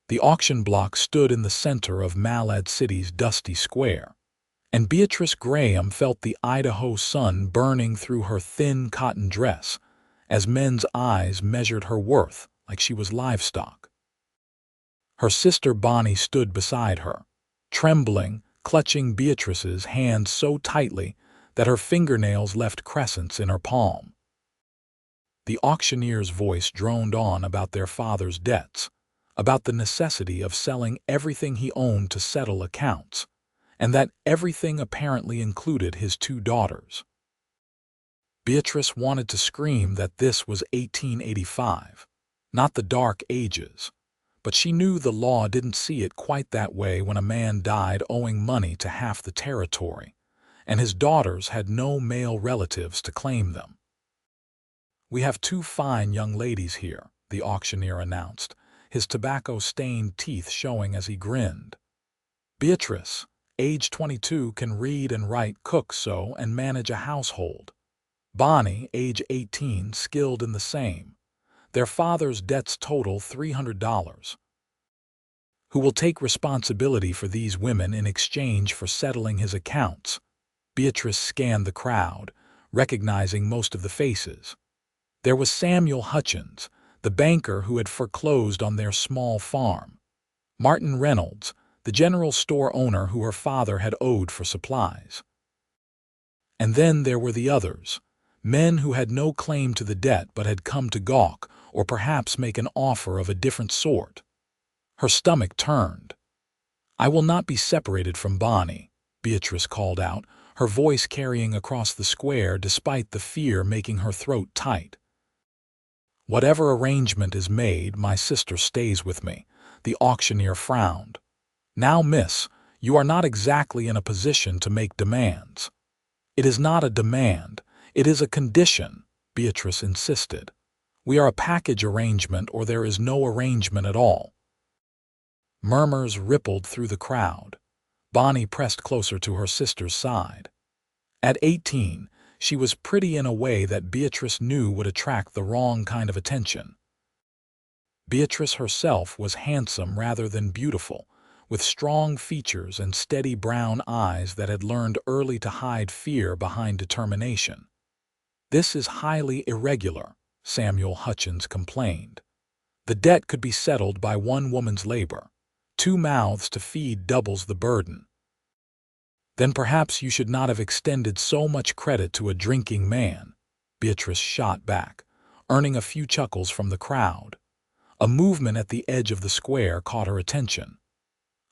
The auction block stood in the center of Malad City's dusty square, and Beatrice Graham felt the Idaho sun burning through her thin cotton dress as men's eyes measured her worth like she was livestock. Her sister Bonnie stood beside her, trembling, clutching Beatrice's hand so tightly that her fingernails left crescents in her palm. The auctioneer's voice droned on about their father's debts, about the necessity of selling everything he owned to settle accounts, and that everything apparently included his two daughters. Beatrice wanted to scream that this was 1885, not the Dark Ages, but she knew the law didn't see it quite that way when a man died owing money to half the territory, and his daughters had no male relatives to claim them. "We have two fine young ladies here," the auctioneer announced, his tobacco-stained teeth showing as he grinned. "Beatrice, age 22, can read and write, cook, sew, and manage a household. Bonnie, age 18, skilled in the same. Their father's debts total $300. Who will take responsibility for these women in exchange for settling his accounts?" Beatrice scanned the crowd, recognizing most of the faces. There was Samuel Hutchins, the banker who had foreclosed on their small farm. Martin Reynolds, the general store owner who her father had owed for supplies. And then there were the others, men who had no claim to the debt but had come to gawk or perhaps make an offer of a different sort. Her stomach turned. "I will not be separated from Bonnie," Beatrice called out, her voice carrying across the square despite the fear making her throat tight. "Whatever arrangement is made, my sister stays with me," the auctioneer frowned. "Now, miss, you are not exactly in a position to make demands." "It is not a demand, it is a condition," Beatrice insisted. "We are a package arrangement or there is no arrangement at all." Murmurs rippled through the crowd. Bonnie pressed closer to her sister's side. At 18, she was pretty in a way that Beatrice knew would attract the wrong kind of attention. Beatrice herself was handsome rather than beautiful, with strong features and steady brown eyes that had learned early to hide fear behind determination. "This is highly irregular," Samuel Hutchins complained. "The debt could be settled by one woman's labor. 2 mouths to feed doubles the burden." "Then perhaps you should not have extended so much credit to a drinking man," Beatrice shot back, earning a few chuckles from the crowd. A movement at the edge of the square caught her attention.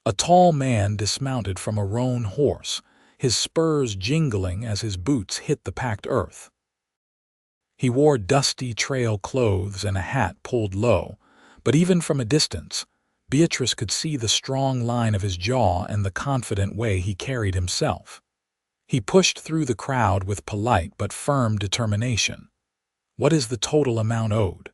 A tall man dismounted from a roan horse, his spurs jingling as his boots hit the packed earth. He wore dusty trail clothes and a hat pulled low, but even from a distance, Beatrice could see the strong line of his jaw and the confident way he carried himself. He pushed through the crowd with polite but firm determination. "What is the total amount owed?"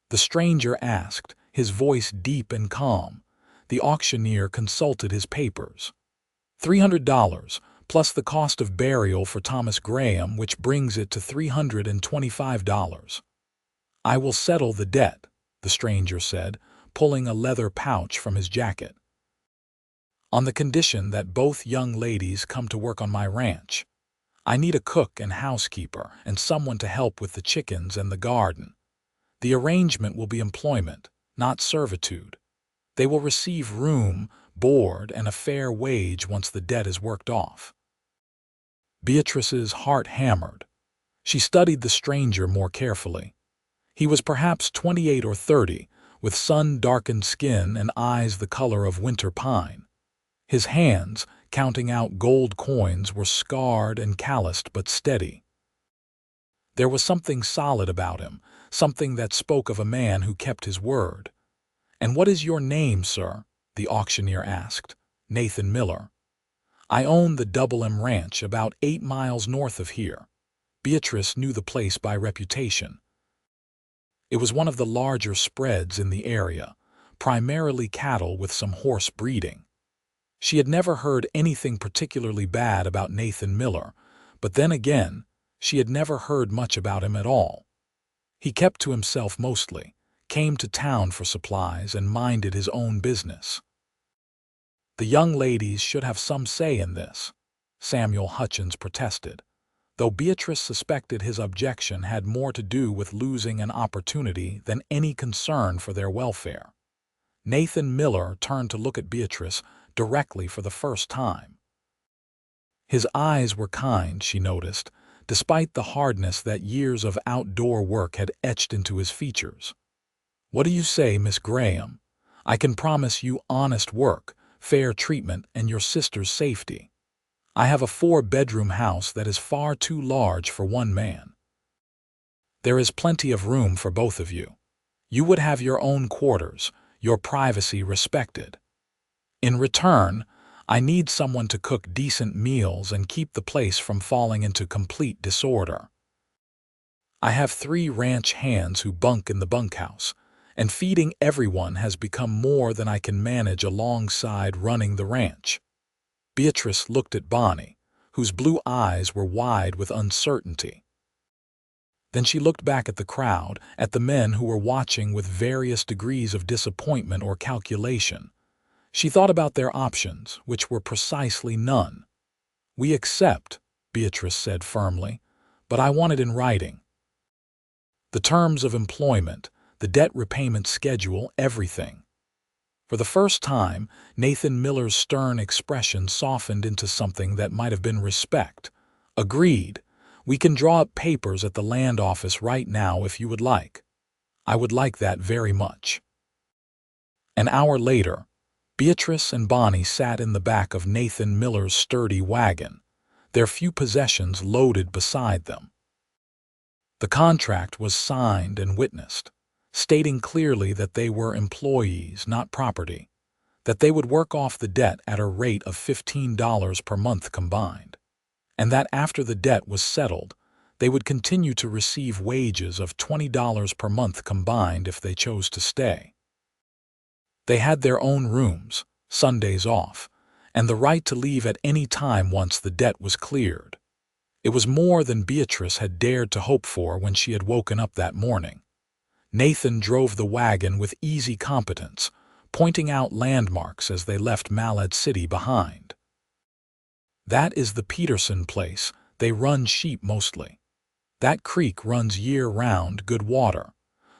the stranger asked, his voice deep and calm. The auctioneer consulted his papers. $300, plus the cost of burial for Thomas Graham, which brings it to $325. "I will settle the debt," the stranger said, pulling a leather pouch from his jacket. "On the condition that both young ladies come to work on my ranch. I need a cook and housekeeper and someone to help with the chickens and the garden. The arrangement will be employment, not servitude. They will receive room, board, and a fair wage once the debt is worked off." Beatrice's heart hammered. She studied the stranger more carefully. He was perhaps 28 or 30, with sun-darkened skin and eyes the color of winter pine. His hands, counting out gold coins, were scarred and calloused but steady. There was something solid about him, something that spoke of a man who kept his word. "And what is your name, sir?" the auctioneer asked. "Nathan Miller." "I own the Double M Ranch about 8 miles north of here." Beatrice knew the place by reputation. It was one of the larger spreads in the area, primarily cattle with some horse breeding. She had never heard anything particularly bad about Nathan Miller, but then again, she had never heard much about him at all. He kept to himself mostly, came to town for supplies and minded his own business. The young ladies should have some say in this, Samuel Hutchins protested, though Beatrice suspected his objection had more to do with losing an opportunity than any concern for their welfare. Nathan Miller turned to look at Beatrice directly for the first time. His eyes were kind, she noticed, despite the hardness that years of outdoor work had etched into his features. "What do you say, Miss Graham? I can promise you honest work, fair treatment, and your sister's safety. I have a 4-bedroom house that is far too large for one man. There is plenty of room for both of you. You would have your own quarters, your privacy respected. In return, I need someone to cook decent meals and keep the place from falling into complete disorder. I have 3 ranch hands who bunk in the bunkhouse, and feeding everyone has become more than I can manage alongside running the ranch." Beatrice looked at Bonnie, whose blue eyes were wide with uncertainty. Then she looked back at the crowd, at the men who were watching with various degrees of disappointment or calculation. She thought about their options, which were precisely none. "We accept," Beatrice said firmly, "but I want it in writing. The terms of employment, the debt repayment schedule, everything." For the first time, Nathan Miller's stern expression softened into something that might have been respect. "Agreed. We can draw up papers at the land office right now if you would like. I would like that very much." An hour later, Beatrice and Bonnie sat in the back of Nathan Miller's sturdy wagon, their few possessions loaded beside them. The contract was signed and witnessed, stating clearly that they were employees, not property, that they would work off the debt at a rate of $15 per month combined, and that after the debt was settled, they would continue to receive wages of $20 per month combined if they chose to stay. They had their own rooms, Sundays off, and the right to leave at any time once the debt was cleared. It was more than Beatrice had dared to hope for when she had woken up that morning. Nathan drove the wagon with easy competence, pointing out landmarks as they left Malad City behind. "That is the Peterson place. They run sheep mostly. That creek runs year-round, good water.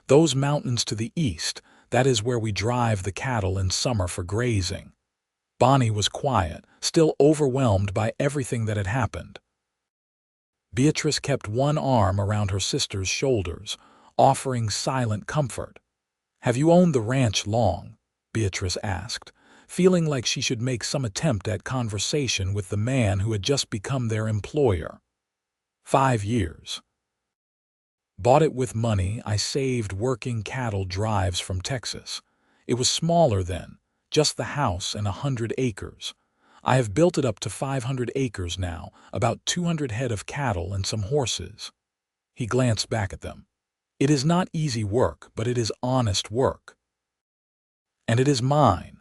Those mountains to the east, that is where we drive the cattle in summer for grazing." Bonnie was quiet, still overwhelmed by everything that had happened. Beatrice kept one arm around her sister's shoulders, offering silent comfort. "Have you owned the ranch long?" Beatrice asked, feeling like she should make some attempt at conversation with the man who had just become their employer. 5 years. Bought it with money I saved working cattle drives from Texas. It was smaller then, just the house and 100 acres. I have built it up to 500 acres now, about 200 head of cattle and some horses." He glanced back at them. "It is not easy work, but it is honest work. And it is mine."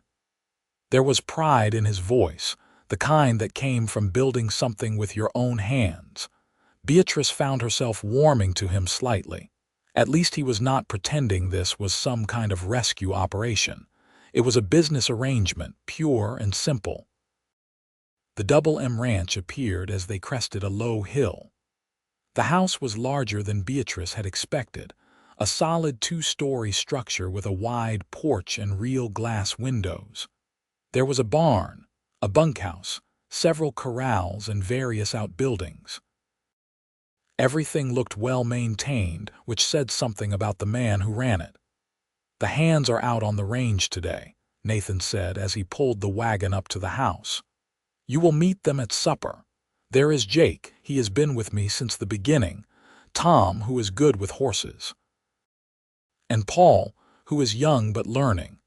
There was pride in his voice, the kind that came from building something with your own hands. Beatrice found herself warming to him slightly. At least he was not pretending this was some kind of rescue operation. It was a business arrangement, pure and simple. The Double M Ranch appeared as they crested a low hill. The house was larger than Beatrice had expected, a solid 2-story structure with a wide porch and real glass windows. There was a barn, a bunkhouse, several corrals, and various outbuildings. Everything looked well maintained, which said something about the man who ran it. "The hands are out on the range today," Nathan said as he pulled the wagon up to the house. "You will meet them at supper. There is Jake, he has been with me since the beginning, Tom, who is good with horses, and Paul, who is young but learning.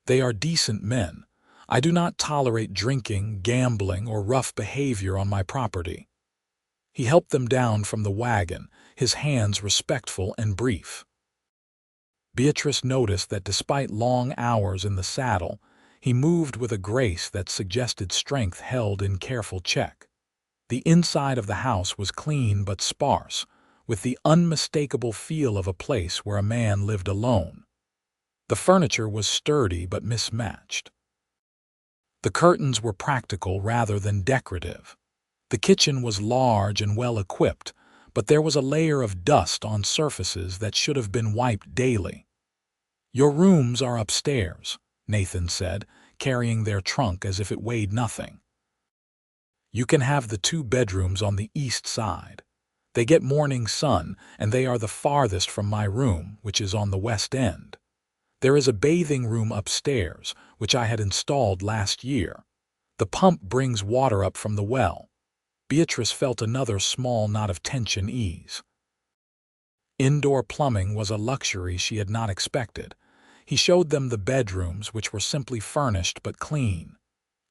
They are decent men. I do not tolerate drinking, gambling, or rough behavior on my property." He helped them down from the wagon, his hands respectful and brief. Beatrice noticed that despite long hours in the saddle, he moved with a grace that suggested strength held in careful check. The inside of the house was clean but sparse, with the unmistakable feel of a place where a man lived alone. The furniture was sturdy but mismatched. The curtains were practical rather than decorative. The kitchen was large and well-equipped, but there was a layer of dust on surfaces that should have been wiped daily. "Your rooms are upstairs," Nathan said, carrying their trunk as if it weighed nothing. "You can have the 2 bedrooms on the east side. They get morning sun, and they are the farthest from my room, which is on the west end. There is a bathing room upstairs, which I had installed last year. The pump brings water up from the well." Beatrice felt another small knot of tension ease. Indoor plumbing was a luxury she had not expected. He showed them the bedrooms, which were simply furnished but clean.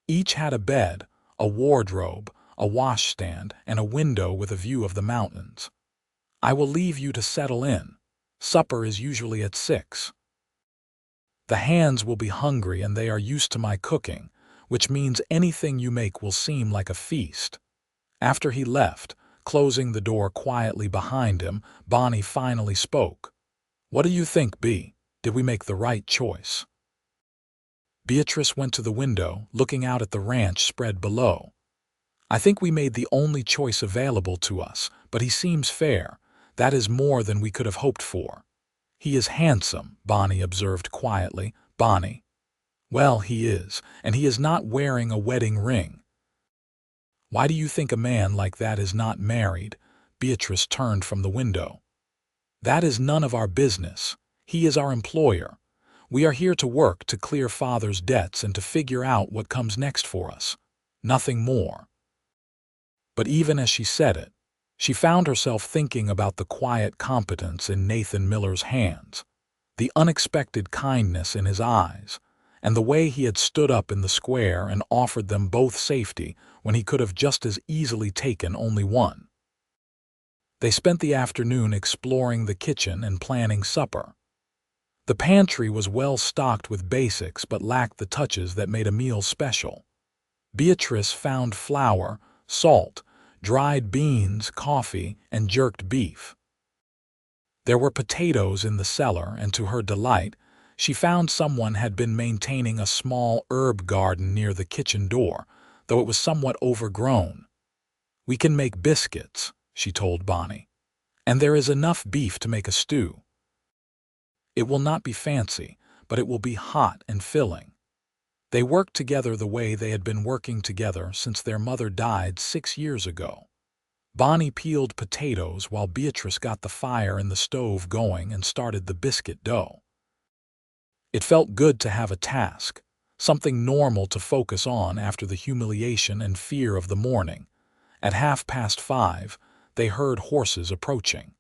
Each had a bed, a wardrobe, a washstand, and a window with a view of the mountains. "I will leave you to settle in. Supper is usually at 6. The hands will be hungry and they are used to my cooking, which means anything you make will seem like a feast." After he left, closing the door quietly behind him, Bonnie finally spoke. "What do you think, Bea? Did we make the right choice?" Beatrice went to the window, looking out at the ranch spread below. "I think we made the only choice available to us, but he seems fair. That is more than we could have hoped for." "He is handsome," Bonnie observed quietly. "Bonnie." "Well, he is, and he is not wearing a wedding ring." "Why do you think a man like that is not married?" Beatrice turned from the window. "That is none of our business. He is our employer. We are here to work to clear Father's debts and to figure out what comes next for us. Nothing more." But even as she said it, she found herself thinking about the quiet competence in Nathan Miller's hands, the unexpected kindness in his eyes, and the way he had stood up in the square and offered them both safety when he could have just as easily taken only one. They spent the afternoon exploring the kitchen and planning supper. The pantry was well stocked with basics but lacked the touches that made a meal special. Beatrice found flour, salt, dried beans, coffee, and jerked beef. There were potatoes in the cellar, and to her delight, she found someone had been maintaining a small herb garden near the kitchen door, though it was somewhat overgrown. "We can make biscuits," she told Bonnie, "and there is enough beef to make a stew. It will not be fancy, but it will be hot and filling." They worked together the way they had been working together since their mother died 6 years ago. Bonnie peeled potatoes while Beatrice got the fire in the stove going and started the biscuit dough. It felt good to have a task, something normal to focus on after the humiliation and fear of the morning. At 5:30, they heard horses approaching.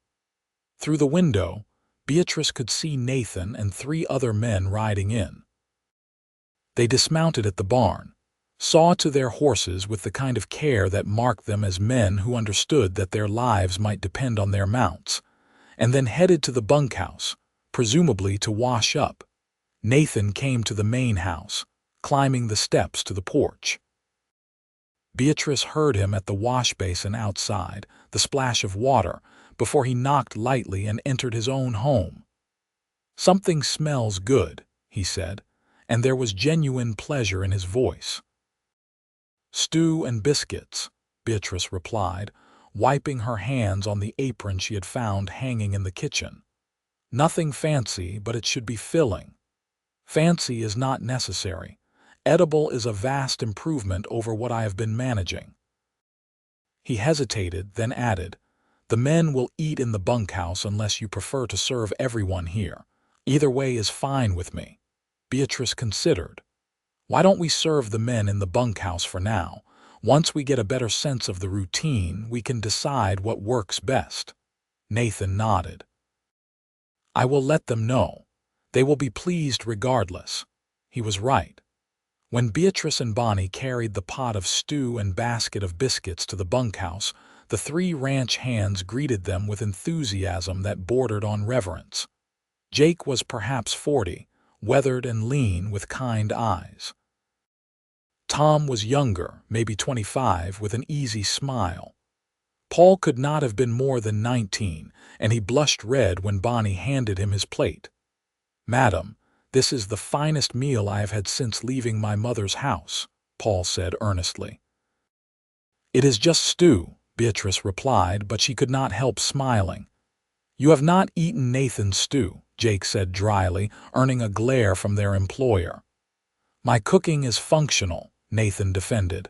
Through the window, Beatrice could see Nathan and 3 other men riding in. They dismounted at the barn, saw to their horses with the kind of care that marked them as men who understood that their lives might depend on their mounts, and then headed to the bunkhouse, presumably to wash up. Nathan came to the main house, climbing the steps to the porch. Beatrice heard him at the wash basin outside, the splash of water, before he knocked lightly and entered his own home. "Something smells good," he said, and there was genuine pleasure in his voice. "Stew and biscuits," Beatrice replied, wiping her hands on the apron she had found hanging in the kitchen. "Nothing fancy, but it should be filling. Fancy is not necessary. Edible is a vast improvement over what I have been managing." He hesitated, then added, "The men will eat in the bunkhouse unless you prefer to serve everyone here. Either way is fine with me." Beatrice considered. "Why don't we serve the men in the bunkhouse for now? Once we get a better sense of the routine, we can decide what works best." Nathan nodded. "I will let them know. They will be pleased regardless." He was right. When Beatrice and Bonnie carried the pot of stew and basket of biscuits to the bunkhouse, the 3 ranch hands greeted them with enthusiasm that bordered on reverence. Jake was perhaps 40, weathered and lean with kind eyes. Tom was younger, maybe 25, with an easy smile. Paul could not have been more than 19, and he blushed red when Bonnie handed him his plate. "Madam, "This is the finest meal I have had since leaving my mother's house," Paul said earnestly. "It is just stew," Beatrice replied, but she could not help smiling. "You have not eaten Nathan's stew," Jake said dryly, earning a glare from their employer. "My cooking is functional," Nathan defended.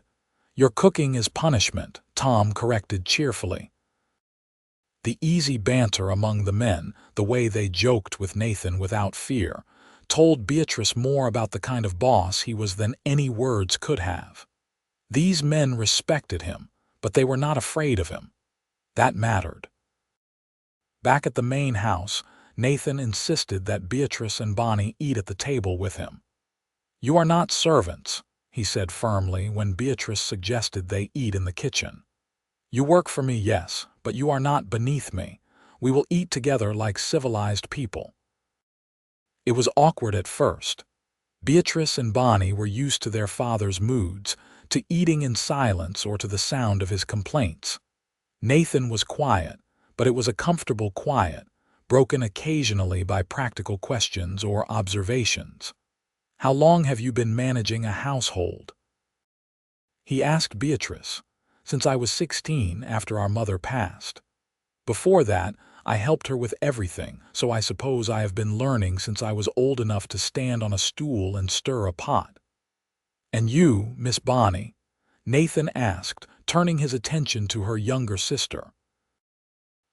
"Your cooking is punishment," Tom corrected cheerfully. The easy banter among the men, the way they joked with Nathan without fear, told Beatrice more about the kind of boss he was than any words could have. These men respected him, but they were not afraid of him. That mattered. Back at the main house, Nathan insisted that Beatrice and Bonnie eat at the table with him. "You are not servants," he said firmly when Beatrice suggested they eat in the kitchen. "You work for me, yes, but you are not beneath me. We will eat together like civilized people." It was awkward at first. Beatrice and Bonnie were used to their father's moods, to eating in silence or to the sound of his complaints. Nathan was quiet, but it was a comfortable quiet, broken occasionally by practical questions or observations. "How long have you been managing a household?" he asked Beatrice. "Since I was 16, after our mother passed. Before that, I helped her with everything, so I suppose I have been learning since I was old enough to stand on a stool and stir a pot." "And you, Miss Bonnie?" Nathan asked, turning his attention to her younger sister.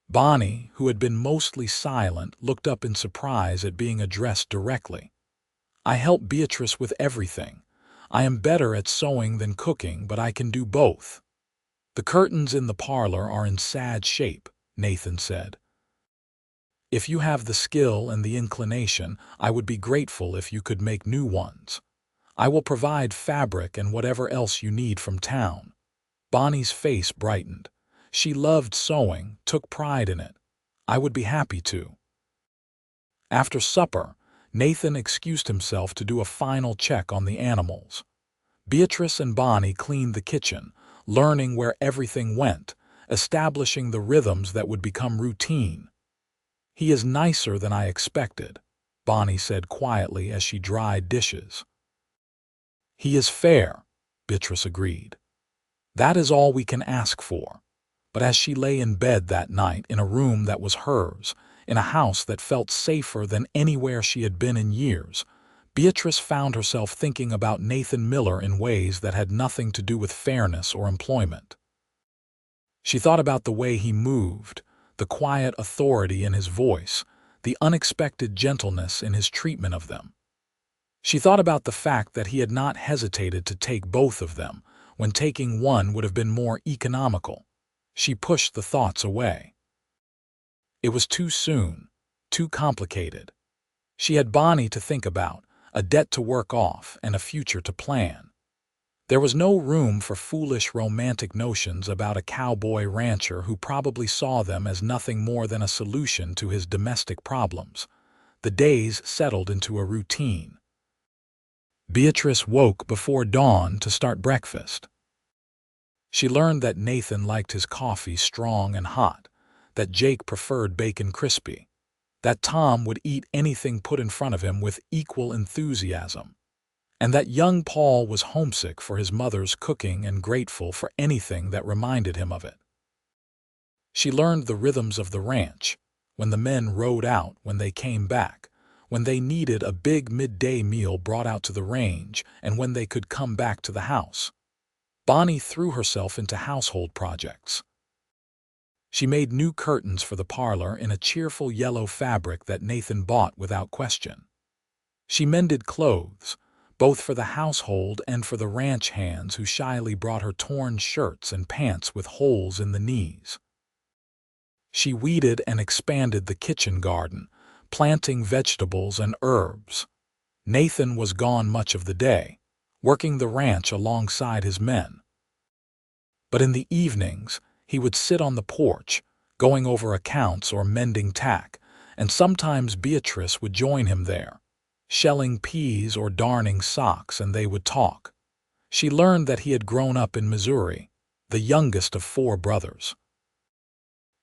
Bonnie, who had been mostly silent, looked up in surprise at being addressed directly. "I help Beatrice with everything. I am better at sewing than cooking, but I can do both." "The curtains in the parlor are in sad shape," Nathan said. "If you have the skill and the inclination, I would be grateful if you could make new ones. I will provide fabric and whatever else you need from town." Bonnie's face brightened. She loved sewing, took pride in it. "I would be happy to." After supper, Nathan excused himself to do a final check on the animals. Beatrice and Bonnie cleaned the kitchen, learning where everything went, establishing the rhythms that would become routine. "He is nicer than I expected," Bonnie said quietly as she dried dishes. "He is fair," Beatrice agreed. "That is all we can ask for." But as she lay in bed that night in a room that was hers, in a house that felt safer than anywhere she had been in years, Beatrice found herself thinking about Nathan Miller in ways that had nothing to do with fairness or employment. She thought about the way he moved, the quiet authority in his voice, the unexpected gentleness in his treatment of them. She thought about the fact that he had not hesitated to take both of them, when taking one would have been more economical. She pushed the thoughts away. It was too soon, too complicated. She had Bonnie to think about, a debt to work off, and a future to plan. There was no room for foolish romantic notions about a cowboy rancher who probably saw them as nothing more than a solution to his domestic problems. The days settled into a routine. Beatrice woke before dawn to start breakfast. She learned that Nathan liked his coffee strong and hot, that Jake preferred bacon crispy, that Tom would eat anything put in front of him with equal enthusiasm, and that young Paul was homesick for his mother's cooking and grateful for anything that reminded him of it. She learned the rhythms of the ranch, when the men rode out, when they came back, when they needed a big midday meal brought out to the range, and when they could come back to the house. Bonnie threw herself into household projects. She made new curtains for the parlor in a cheerful yellow fabric that Nathan bought without question. She mended clothes, both for the household and for the ranch hands who shyly brought her torn shirts and pants with holes in the knees. She weeded and expanded the kitchen garden, planting vegetables and herbs. Nathan was gone much of the day, working the ranch alongside his men. But in the evenings, he would sit on the porch, going over accounts or mending tack, and sometimes Beatrice would join him there, shelling peas or darning socks, and they would talk. She learned that he had grown up in Missouri, the youngest of 4 brothers.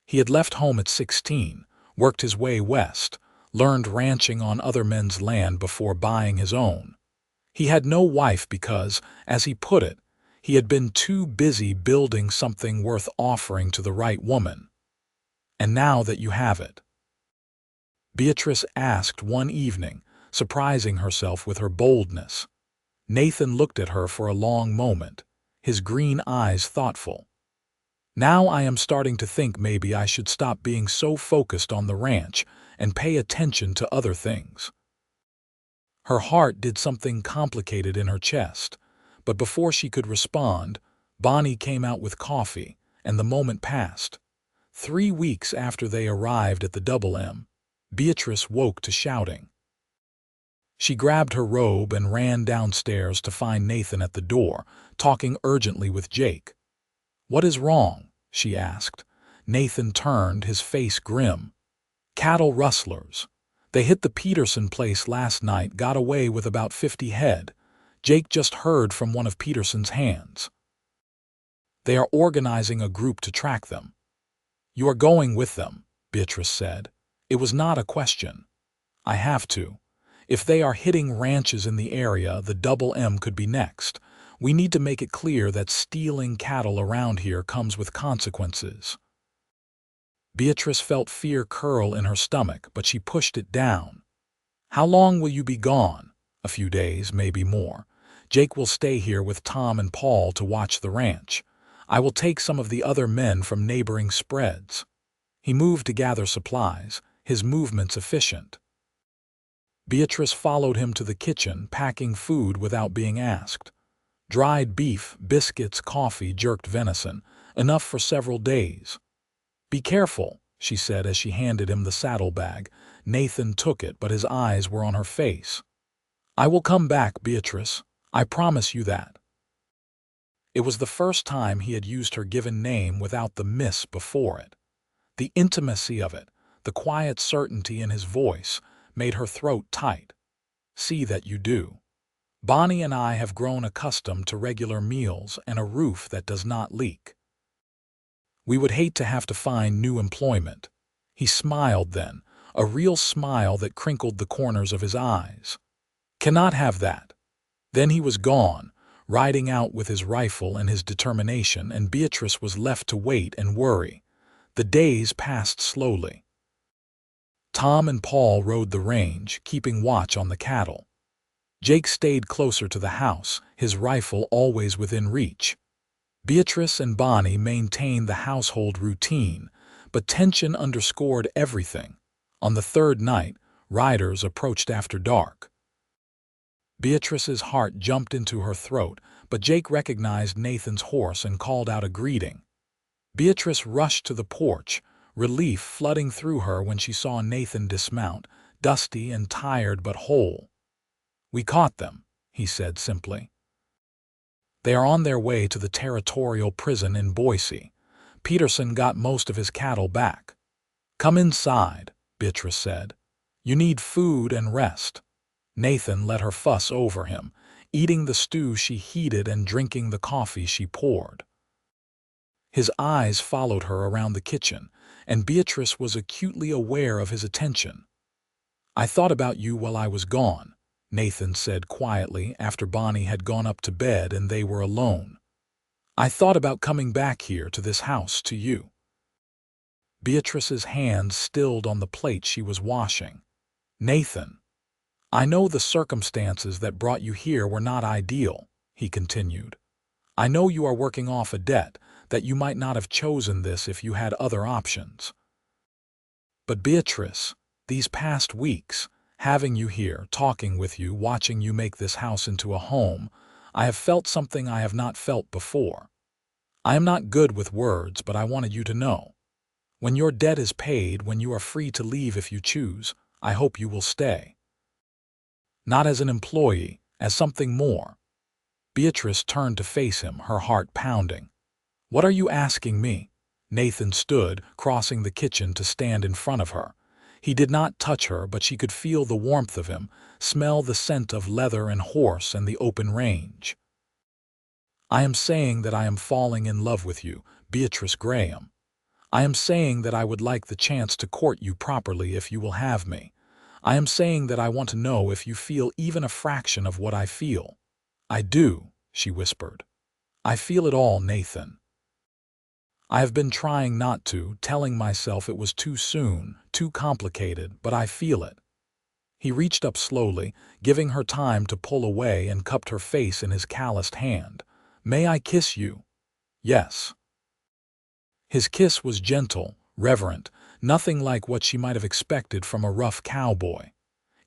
He had left home at 16, worked his way west, learned ranching on other men's land before buying his own. He had no wife because, as he put it, he had been too busy building something worth offering to the right woman. And now that you have it, Beatrice asked one evening, surprising herself with her boldness. Nathan looked at her for a long moment, his green eyes thoughtful. Now I am starting to think maybe I should stop being so focused on the ranch and pay attention to other things. Her heart did something complicated in her chest, but before she could respond, Bonnie came out with coffee, and the moment passed. 3 weeks after they arrived at the Double M, Beatrice woke to shouting. She grabbed her robe and ran downstairs to find Nathan at the door, talking urgently with Jake. "What is wrong?" she asked. Nathan turned, his face grim. "Cattle rustlers. They hit the Peterson place last night, got away with about 50 head. Jake just heard from one of Peterson's hands. They are organizing a group to track them." "You are going with them," Beatrice said. It was not a question. "I have to. If they are hitting ranches in the area, the Double M could be next. We need to make it clear that stealing cattle around here comes with consequences." Beatrice felt fear curl in her stomach, but she pushed it down. "How long will you be gone?" "A few days, maybe more. Jake will stay here with Tom and Paul to watch the ranch. I will take some of the other men from neighboring spreads." He moved to gather supplies, his movements efficient. Beatrice followed him to the kitchen, packing food without being asked. Dried beef, biscuits, coffee, jerked venison, enough for several days. "Be careful," she said as she handed him the saddlebag. Nathan took it, but his eyes were on her face. "I will come back, Beatrice. I promise you that." It was the first time he had used her given name without the miss before it. The intimacy of it, the quiet certainty in his voice, made her throat tight. "See that you do. Bonnie and I have grown accustomed to regular meals and a roof that does not leak. We would hate to have to find new employment." He smiled then, a real smile that crinkled the corners of his eyes. "Cannot have that." Then he was gone, riding out with his rifle and his determination, and Beatrice was left to wait and worry. The days passed slowly. Tom and Paul rode the range, keeping watch on the cattle. Jake stayed closer to the house, his rifle always within reach. Beatrice and Bonnie maintained the household routine, but tension underscored everything. On the third night, riders approached after dark. Beatrice's heart jumped into her throat, but Jake recognized Nathan's horse and called out a greeting. Beatrice rushed to the porch, relief flooding through her when she saw Nathan dismount, dusty and tired but whole. "We caught them," he said simply. "They are on their way to the territorial prison in Boise. Peterson got most of his cattle back." "Come inside," Beatrice said. "You need food and rest." Nathan let her fuss over him, eating the stew she heated and drinking the coffee she poured. His eyes followed her around the kitchen, and Beatrice was acutely aware of his attention. "I thought about you while I was gone," Nathan said quietly after Bonnie had gone up to bed and they were alone. "I thought about coming back here to this house to you." Beatrice's hands stilled on the plate she was washing. "Nathan, I know the circumstances that brought you here were not ideal," he continued. "I know you are working off a debt, that you might not have chosen this if you had other options. But Beatrice, these past weeks, having you here, talking with you, watching you make this house into a home, I have felt something I have not felt before. I am not good with words, but I wanted you to know. When your debt is paid, when you are free to leave if you choose, I hope you will stay. Not as an employee, as something more." Beatrice turned to face him, her heart pounding. "What are you asking me?" Nathan stood, crossing the kitchen to stand in front of her. He did not touch her, but she could feel the warmth of him, smell the scent of leather and horse and the open range. "I am saying that I am falling in love with you, Beatrice Graham. I am saying that I would like the chance to court you properly if you will have me. I am saying that I want to know if you feel even a fraction of what I feel." "I do," she whispered. "I feel it all, Nathan. I have been trying not to, telling myself it was too soon, too complicated, but I feel it." He reached up slowly, giving her time to pull away, and cupped her face in his calloused hand. "May I kiss you?" "Yes." His kiss was gentle, reverent, nothing like what she might have expected from a rough cowboy.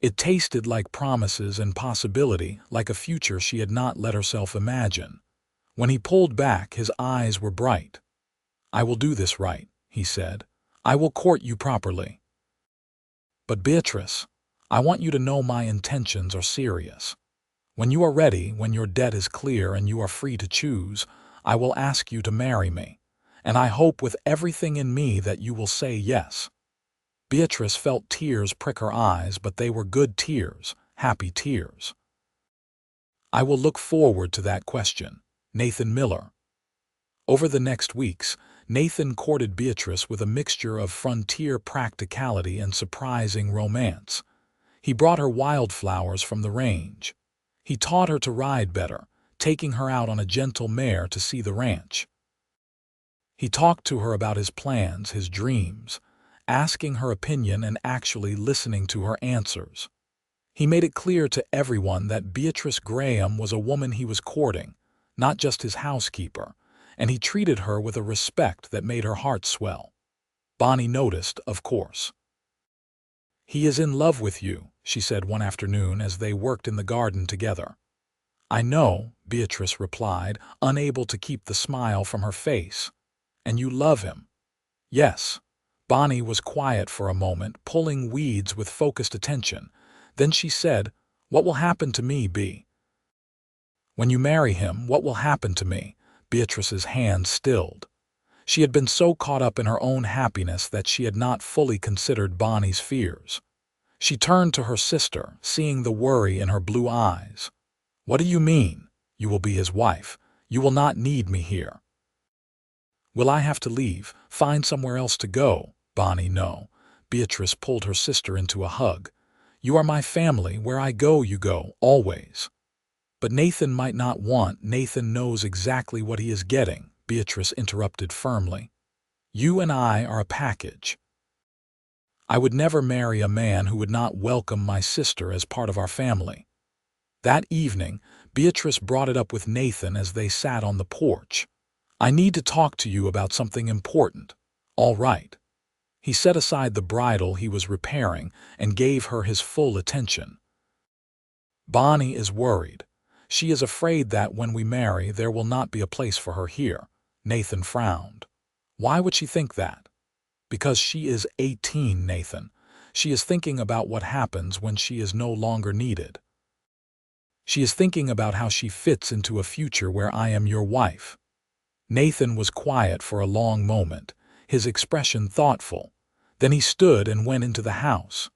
It tasted like promises and possibility, like a future she had not let herself imagine. When he pulled back, his eyes were bright. "I will do this right," he said. "I will court you properly. But Beatrice, I want you to know my intentions are serious. When you are ready, when your debt is clear and you are free to choose, I will ask you to marry me, and I hope with everything in me that you will say yes." Beatrice felt tears prick her eyes, but they were good tears, happy tears. "I will look forward to that question." Nathan Miller. Over the next weeks, Nathan courted Beatrice with a mixture of frontier practicality and surprising romance. He brought her wildflowers from the range. He taught her to ride better, taking her out on a gentle mare to see the ranch. He talked to her about his plans, his dreams, asking her opinion and actually listening to her answers. He made it clear to everyone that Beatrice Graham was a woman he was courting, not just his housekeeper, and he treated her with a respect that made her heart swell. Bonnie noticed, of course. "He is in love with you," she said one afternoon as they worked in the garden together. "I know," Beatrice replied, unable to keep the smile from her face. "And you love him." "Yes." Bonnie was quiet for a moment, pulling weeds with focused attention. Then she said, "What will happen to me, Bea? When you marry him, what will happen to me?" Beatrice's hand stilled. She had been so caught up in her own happiness that she had not fully considered Bonnie's fears. She turned to her sister, seeing the worry in her blue eyes. "What do you mean? You will be his wife. You will not need me here." "Will I have to leave, find somewhere else to go?" "Bonnie, no." Beatrice pulled her sister into a hug. "You are my family. Where I go, you go, always." "But Nathan might not want." "Nathan knows exactly what he is getting," Beatrice interrupted firmly. "You and I are a package. I would never marry a man who would not welcome my sister as part of our family." That evening, Beatrice brought it up with Nathan as they sat on the porch. "I need to talk to you about something important." "All right." He set aside the bridle he was repairing and gave her his full attention. "Bonnie is worried. She is afraid that when we marry, there will not be a place for her here." Nathan frowned. "Why would she think that?" "Because she is 18, Nathan. She is thinking about what happens when she is no longer needed. She is thinking about how she fits into a future where I am your wife." Nathan was quiet for a long moment, his expression thoughtful. Then he stood and went into the house.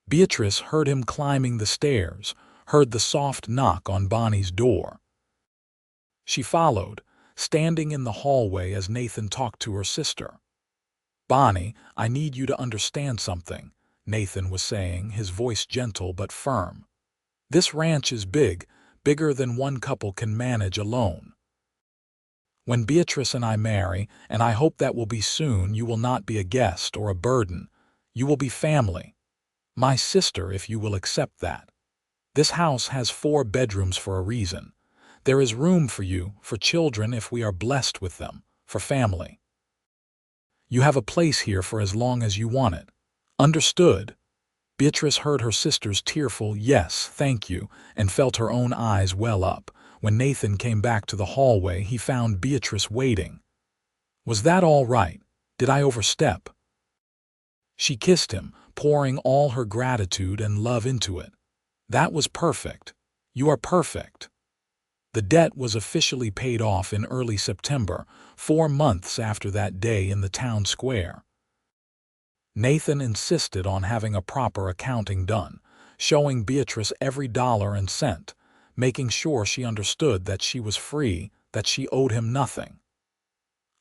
Beatrice heard him climbing the stairs, heard the soft knock on Bonnie's door. She followed, standing in the hallway as Nathan talked to her sister. "Bonnie, I need you to understand something," Nathan was saying, his voice gentle but firm. "This ranch is big, bigger than one couple can manage alone. When Beatrice and I marry, and I hope that will be soon, you will not be a guest or a burden. You will be family. My sister, if you will accept that. This house has 4 bedrooms for a reason. There is room for you, for children if we are blessed with them, for family. You have a place here for as long as you want it. Understood?" Beatrice heard her sister's tearful "Yes, thank you," and felt her own eyes well up. When Nathan came back to the hallway, he found Beatrice waiting. "Was that all right? Did I overstep?" She kissed him, pouring all her gratitude and love into it. "That was perfect. You are perfect." The debt was officially paid off in early September, 4 months after that day in the town square. Nathan insisted on having a proper accounting done, showing Beatrice every dollar and cent, making sure she understood that she was free, that she owed him nothing.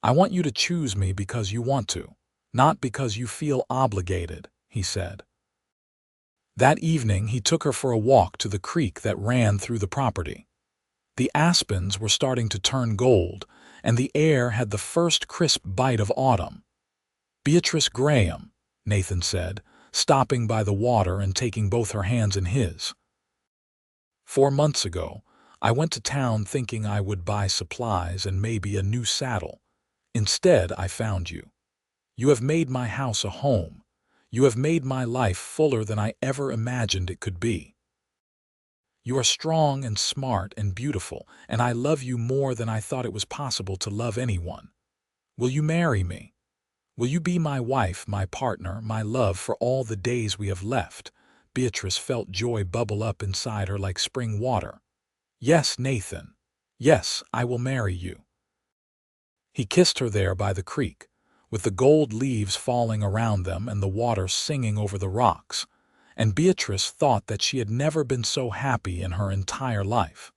"I want you to choose me because you want to, not because you feel obligated," he said. That evening he took her for a walk to the creek that ran through the property. The aspens were starting to turn gold, and the air had the first crisp bite of autumn. "Beatrice Graham," Nathan said, stopping by the water and taking both her hands in his. "4 months ago, I went to town thinking I would buy supplies and maybe a new saddle. Instead, I found you. You have made my house a home. You have made my life fuller than I ever imagined it could be. You are strong and smart and beautiful, and I love you more than I thought it was possible to love anyone. Will you marry me? Will you be my wife, my partner, my love for all the days we have left?" Beatrice felt joy bubble up inside her like spring water. "Yes, Nathan. Yes, I will marry you." He kissed her there by the creek, with the gold leaves falling around them and the water singing over the rocks, and Beatrice thought that she had never been so happy in her entire life.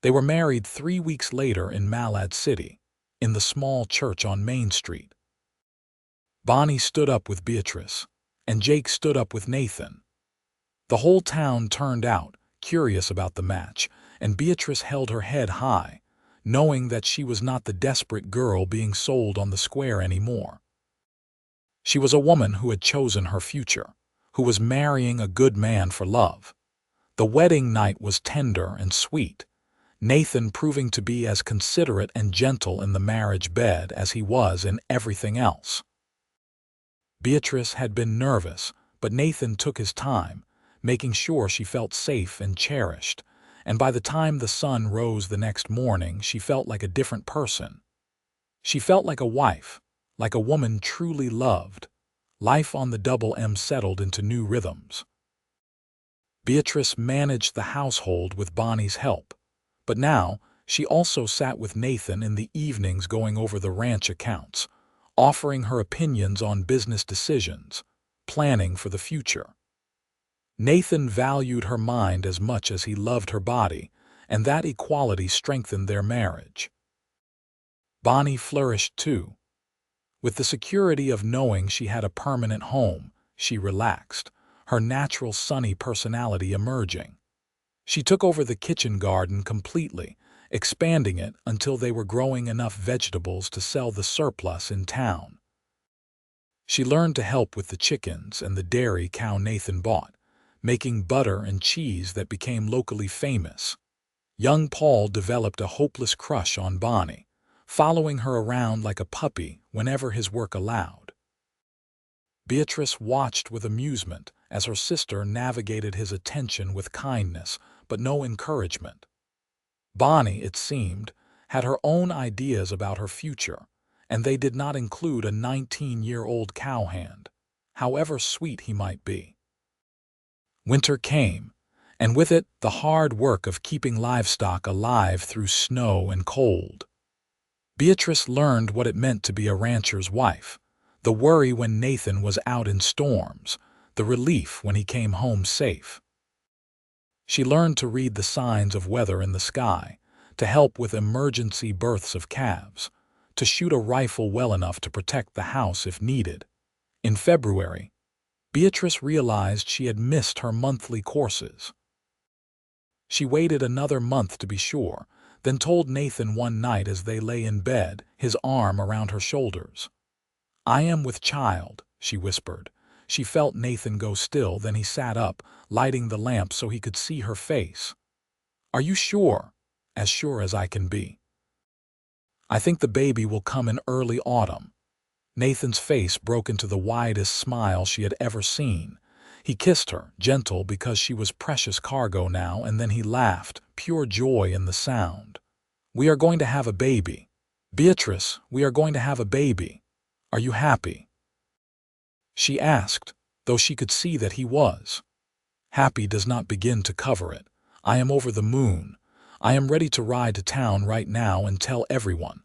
They were married 3 weeks later in Malad City, in the small church on Main Street. Bonnie stood up with Beatrice, and Jake stood up with Nathan. The whole town turned out, curious about the match, and Beatrice held her head high, knowing that she was not the desperate girl being sold on the square anymore. She was a woman who had chosen her future, who was marrying a good man for love. The wedding night was tender and sweet, Nathan proving to be as considerate and gentle in the marriage bed as he was in everything else. Beatrice had been nervous, but Nathan took his time, making sure she felt safe and cherished, and by the time the sun rose the next morning, she felt like a different person. She felt like a wife, like a woman truly loved. Life on the Double M settled into new rhythms. Beatrice managed the household with Bonnie's help, but now she also sat with Nathan in the evenings going over the ranch accounts, offering her opinions on business decisions, planning for the future. Nathan valued her mind as much as he loved her body, and that equality strengthened their marriage. Bonnie flourished too. With the security of knowing she had a permanent home, she relaxed, her natural sunny personality emerging. She took over the kitchen garden completely, expanding it until they were growing enough vegetables to sell the surplus in town. She learned to help with the chickens and the dairy cow Nathan bought, making butter and cheese that became locally famous. Young Paul developed a hopeless crush on Bonnie, following her around like a puppy whenever his work allowed. Beatrice watched with amusement as her sister navigated his attention with kindness but no encouragement. Bonnie, it seemed, had her own ideas about her future, and they did not include a 19-year-old cowhand, however sweet he might be. Winter came, and with it the hard work of keeping livestock alive through snow and cold. Beatrice learned what it meant to be a rancher's wife, the worry when Nathan was out in storms, the relief when he came home safe. She learned to read the signs of weather in the sky, to help with emergency births of calves, to shoot a rifle well enough to protect the house if needed. In February, Beatrice realized she had missed her monthly courses. She waited another month to be sure, then told Nathan one night as they lay in bed, his arm around her shoulders. "I am with child," she whispered. She felt Nathan go still, then he sat up, lighting the lamp so he could see her face. "Are you sure?" "As sure as I can be." "I think the baby will come in early autumn." Nathan's face broke into the widest smile she had ever seen. He kissed her, gentle because she was precious cargo now, and then he laughed, pure joy in the sound. "We are going to have a baby. Beatrice, we are going to have a baby. Are you happy?" She asked, though she could see that he was. Happy does not begin to cover it. I am over the moon. I am ready to ride to town right now and tell everyone.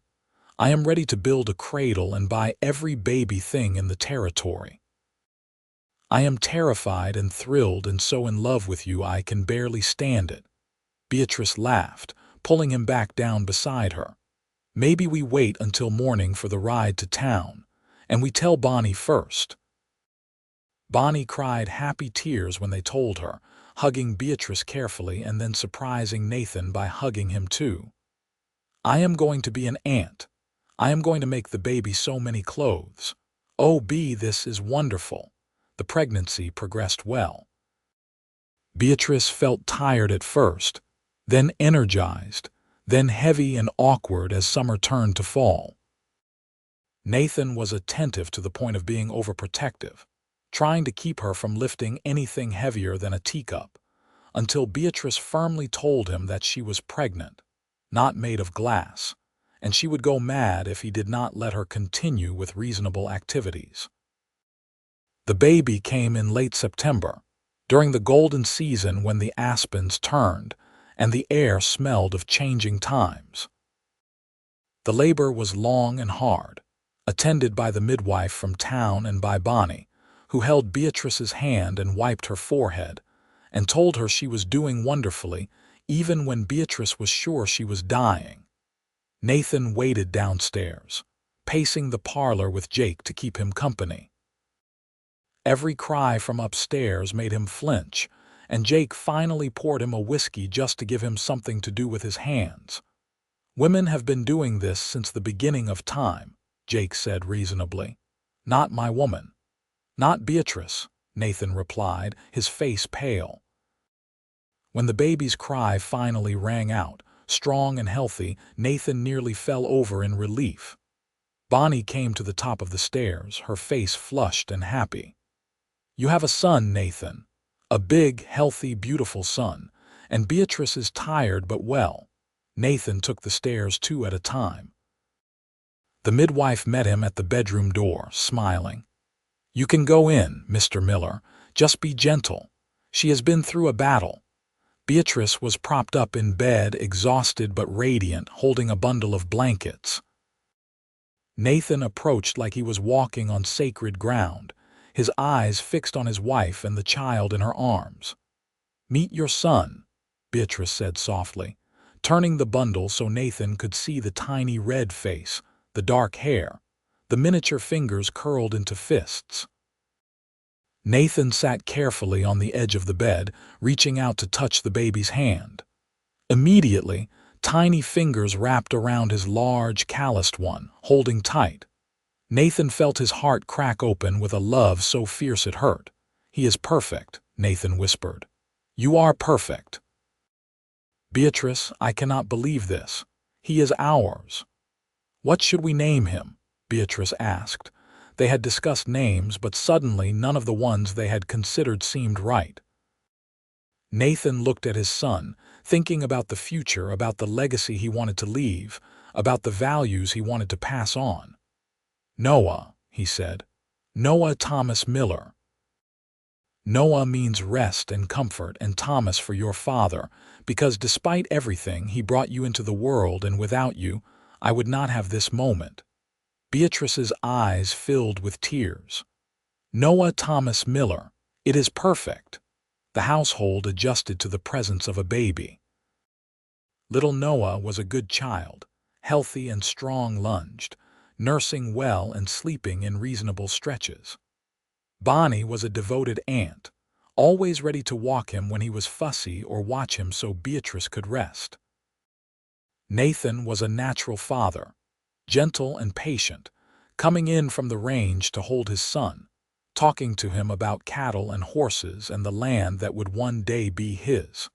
I am ready to build a cradle and buy every baby thing in the territory. I am terrified and thrilled and so in love with you I can barely stand it. Beatrice laughed, pulling him back down beside her. "Maybe we wait until morning for the ride to town, and we tell Bonnie first." Bonnie cried happy tears when they told her, hugging Beatrice carefully and then surprising Nathan by hugging him too. "I am going to be an aunt. I am going to make the baby so many clothes. Oh, Bea, this is wonderful." The pregnancy progressed well. Beatrice felt tired at first, then energized, then heavy and awkward as summer turned to fall. Nathan was attentive to the point of being overprotective, trying to keep her from lifting anything heavier than a teacup, until Beatrice firmly told him that she was pregnant, not made of glass, and she would go mad if he did not let her continue with reasonable activities. The baby came in late September, during the golden season when the aspens turned and the air smelled of changing times. The labor was long and hard, attended by the midwife from town and by Bonnie, who held Beatrice's hand and wiped her forehead, and told her she was doing wonderfully, even when Beatrice was sure she was dying. Nathan waited downstairs, pacing the parlor with Jake to keep him company. Every cry from upstairs made him flinch, and Jake finally poured him a whiskey just to give him something to do with his hands. "Women have been doing this since the beginning of time," Jake said reasonably. "Not my woman." "Not Beatrice," Nathan replied, his face pale. When the baby's cry finally rang out, strong and healthy, Nathan nearly fell over in relief. Bonnie came to the top of the stairs, her face flushed and happy. "You have a son, Nathan. A big, healthy, beautiful son, and Beatrice is tired but well." Nathan took the stairs 2 at a time. The midwife met him at the bedroom door, smiling. "You can go in, Mr. Miller. Just be gentle. She has been through a battle." Beatrice was propped up in bed, exhausted but radiant, holding a bundle of blankets. Nathan approached like he was walking on sacred ground, his eyes fixed on his wife and the child in her arms. "Meet your son," Beatrice said softly, turning the bundle so Nathan could see the tiny red face, the dark hair, the miniature fingers curled into fists. Nathan sat carefully on the edge of the bed, reaching out to touch the baby's hand. Immediately, tiny fingers wrapped around his large, calloused one, holding tight. Nathan felt his heart crack open with a love so fierce it hurt. "He is perfect," Nathan whispered. "You are perfect." "Beatrice, I cannot believe this. He is ours." "What should we name him?" Beatrice asked. They had discussed names, but suddenly none of the ones they had considered seemed right. Nathan looked at his son, thinking about the future, about the legacy he wanted to leave, about the values he wanted to pass on. "Noah," he said. "Noah Thomas Miller. Noah means rest and comfort, and Thomas for your father, because despite everything, he brought you into the world, and without you, I would not have this moment." Beatrice's eyes filled with tears. "Noah Thomas Miller. It is perfect." The household adjusted to the presence of a baby. Little Noah was a good child, healthy and strong lunged, nursing well and sleeping in reasonable stretches. Bonnie was a devoted aunt, always ready to walk him when he was fussy or watch him so Beatrice could rest. Nathan was a natural father, gentle and patient, coming in from the range to hold his son, talking to him about cattle and horses and the land that would one day be his.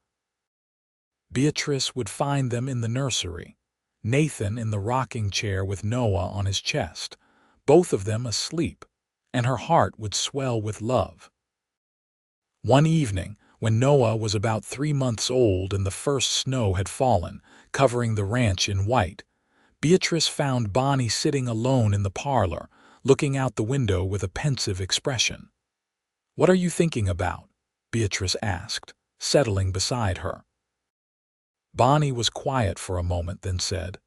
Beatrice would find them in the nursery, Nathan in the rocking chair with Noah on his chest, both of them asleep, and her heart would swell with love. One evening, when Noah was about 3 months old and the first snow had fallen, covering the ranch in white, Beatrice found Bonnie sitting alone in the parlor, looking out the window with a pensive expression. "What are you thinking about?" Beatrice asked, settling beside her. Bonnie was quiet for a moment, then said,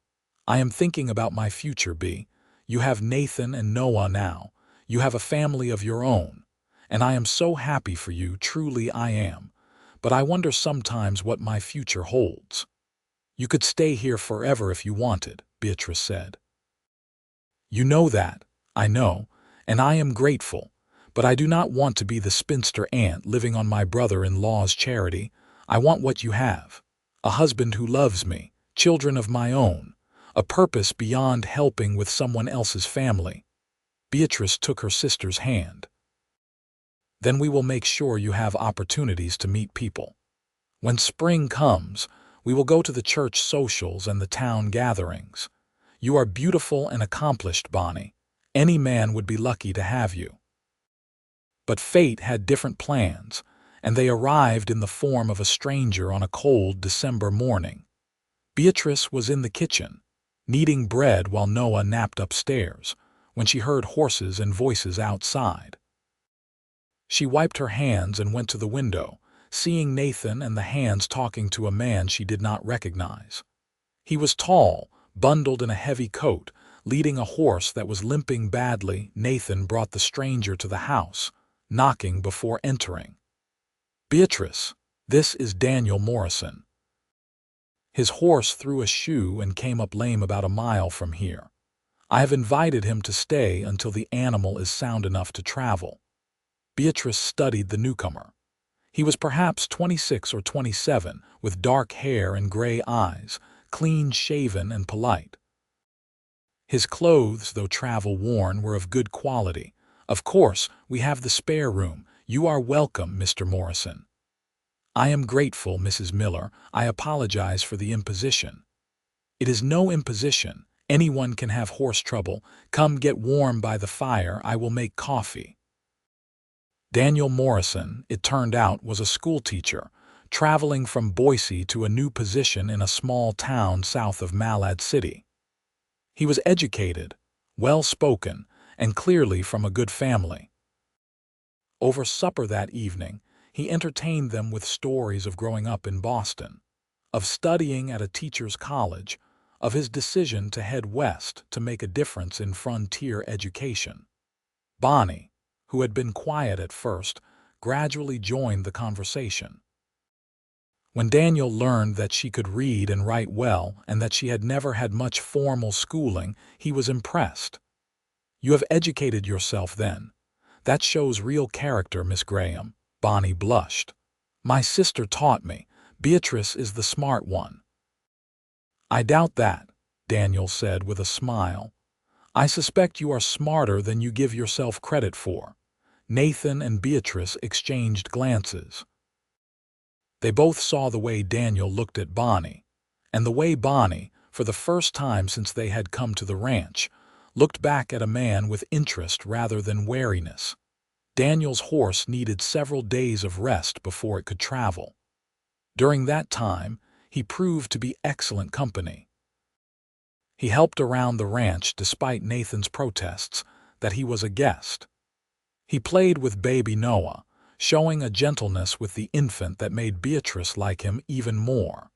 "I am thinking about my future, Bea. You have Nathan and Noah now. You have a family of your own. And I am so happy for you, truly I am. But I wonder sometimes what my future holds." "You could stay here forever if you wanted," Beatrice said. "You know that, I know, and I am grateful. But I do not want to be the spinster aunt living on my brother-in-law's charity. I want what you have. A husband who loves me, children of my own, a purpose beyond helping with someone else's family. Beatrice took her sister's hand. Then we will make sure you have opportunities to meet people. When spring comes, we will go to the church socials and the town gatherings. You are beautiful and accomplished, Bonnie. Any man would be lucky to have you. But fate had different plans, and they arrived in the form of a stranger on a cold December morning. Beatrice was in the kitchen, kneading bread while Noah napped upstairs, when she heard horses and voices outside. She wiped her hands and went to the window, seeing Nathan and the hands talking to a man she did not recognize. He was tall, bundled in a heavy coat, leading a horse that was limping badly. Nathan brought the stranger to the house, knocking before entering. "Beatrice, this is Daniel Morrison. His horse threw a shoe and came up lame about a mile from here. I have invited him to stay until the animal is sound enough to travel." Beatrice studied the newcomer. He was perhaps 26 or 27, with dark hair and gray eyes, clean-shaven and polite. His clothes, though travel-worn, were of good quality. "Of course, we have the spare room. You are welcome, Mr. Morrison." "I am grateful, Mrs. Miller. I apologize for the imposition." "It is no imposition. Anyone can have horse trouble. Come get warm by the fire. I will make coffee." Daniel Morrison, it turned out, was a schoolteacher, traveling from Boise to a new position in a small town south of Malad City. He was educated, well-spoken, and clearly from a good family. Over supper that evening, he entertained them with stories of growing up in Boston, of studying at a teacher's college, of his decision to head west to make a difference in frontier education. Bonnie, who had been quiet at first, gradually joined the conversation. When Daniel learned that she could read and write well and that she had never had much formal schooling, he was impressed. "You have educated yourself, then. That shows real character, Miss Graham." Bonnie blushed. "My sister taught me. Beatrice is the smart one." "I doubt that," Daniel said with a smile. "I suspect you are smarter than you give yourself credit for." Nathan and Beatrice exchanged glances. They both saw the way Daniel looked at Bonnie, and the way Bonnie, for the first time since they had come to the ranch, looked back at a man with interest rather than wariness. Daniel's horse needed several days of rest before it could travel. During that time, he proved to be excellent company. He helped around the ranch despite Nathan's protests that he was a guest. He played with baby Noah, showing a gentleness with the infant that made Beatrice like him even more.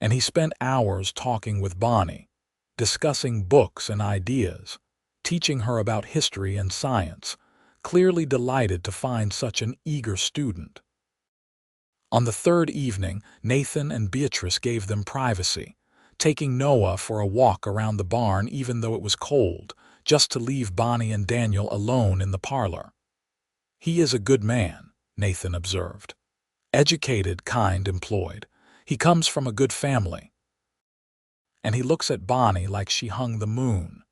And he spent hours talking with Bonnie, discussing books and ideas, teaching her about history and science, clearly delighted to find such an eager student. On the third evening, Nathan and Beatrice gave them privacy, taking Noah for a walk around the barn even though it was cold, just to leave Bonnie and Daniel alone in the parlor. "He is a good man," Nathan observed. "Educated, kind, employed. He comes from a good family." "And he looks at Bonnie like she hung the moon."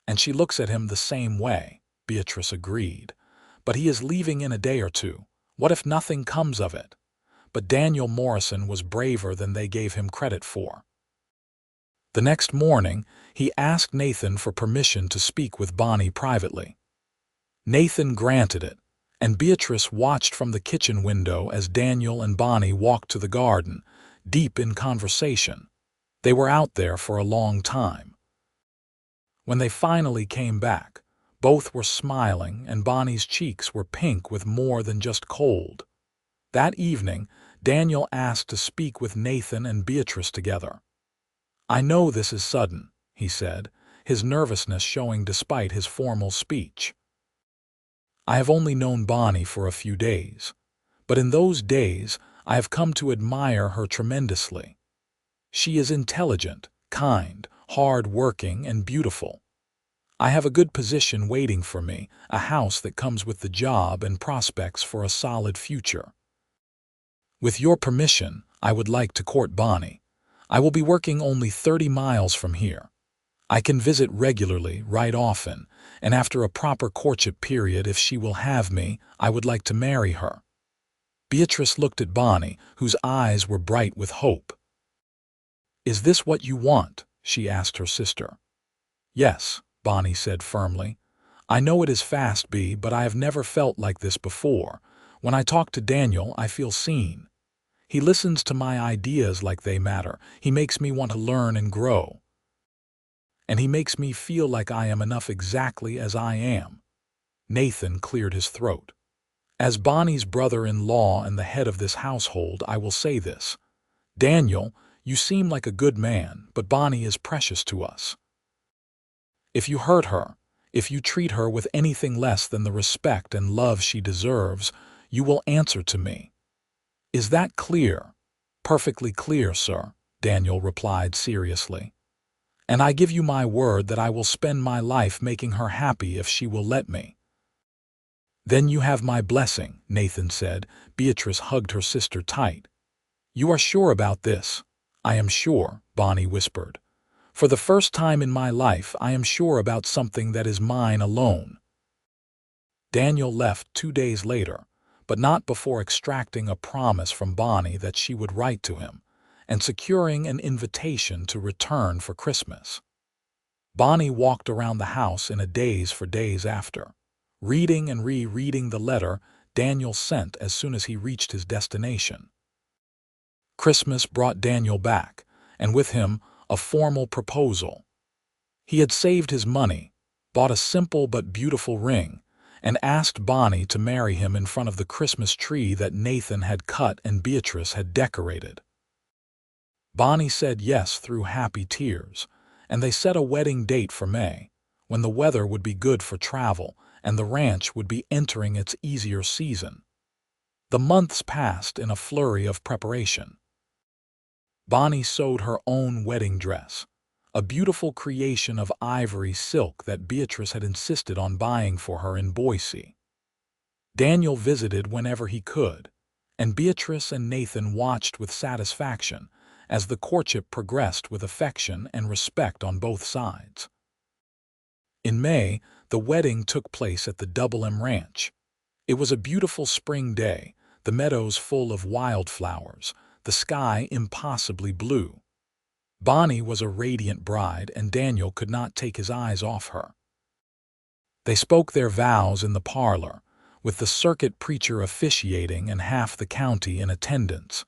"And she looks at him the same way," Beatrice agreed. "But he is leaving in a day or two. What if nothing comes of it?" But Daniel Morrison was braver than they gave him credit for. The next morning, he asked Nathan for permission to speak with Bonnie privately. Nathan granted it, and Beatrice watched from the kitchen window as Daniel and Bonnie walked to the garden, deep in conversation. They were out there for a long time. When they finally came back, both were smiling and Bonnie's cheeks were pink with more than just cold. That evening, Daniel asked to speak with Nathan and Beatrice together. "I know this is sudden," he said, his nervousness showing despite his formal speech. "I have only known Bonnie for a few days, but in those days I have come to admire her tremendously. She is intelligent, kind, hard-working, and beautiful. I have a good position waiting for me, a house that comes with the job and prospects for a solid future. With your permission, I would like to court Bonnie. I will be working only 30 miles from here. I can visit regularly, right often, and after a proper courtship period, if she will have me, I would like to marry her." Beatrice looked at Bonnie, whose eyes were bright with hope. "Is this what you want?" she asked her sister. "Yes," Bonnie said firmly. "I know it is fast, Bea, but I have never felt like this before. When I talk to Daniel, I feel seen. He listens to my ideas like they matter. He makes me want to learn and grow. And he makes me feel like I am enough exactly as I am." Nathan cleared his throat. "As Bonnie's brother-in-law and the head of this household, I will say this. Daniel, you seem like a good man, but Bonnie is precious to us. If you hurt her, if you treat her with anything less than the respect and love she deserves, you will answer to me." "Is that clear?" "Perfectly clear, sir," Daniel replied seriously. "And I give you my word that I will spend my life making her happy if she will let me." "Then you have my blessing," Nathan said. Beatrice hugged her sister tight. "You are sure about this?" "I am sure," Bonnie whispered. "For the first time in my life, I am sure about something that is mine alone." Daniel left 2 days later, but not before extracting a promise from Bonnie that she would write to him, and securing an invitation to return for Christmas. Bonnie walked around the house in a daze for days after, reading and rereading the letter Daniel sent as soon as he reached his destination. Christmas brought Daniel back, and with him a formal proposal. He had saved his money, bought a simple but beautiful ring, and asked Bonnie to marry him in front of the Christmas tree that Nathan had cut and Beatrice had decorated. Bonnie said yes through happy tears, and they set a wedding date for May, when the weather would be good for travel and the ranch would be entering its easier season. The months passed in a flurry of preparation. Bonnie sewed her own wedding dress, a beautiful creation of ivory silk that Beatrice had insisted on buying for her in Boise. Daniel visited whenever he could, and Beatrice and Nathan watched with satisfaction as the courtship progressed with affection and respect on both sides. In May, the wedding took place at the Double M Ranch. It was a beautiful spring day, the meadows full of wildflowers, the sky impossibly blue. Bonnie was a radiant bride, and Daniel could not take his eyes off her. They spoke their vows in the parlor, with the circuit preacher officiating and half the county in attendance.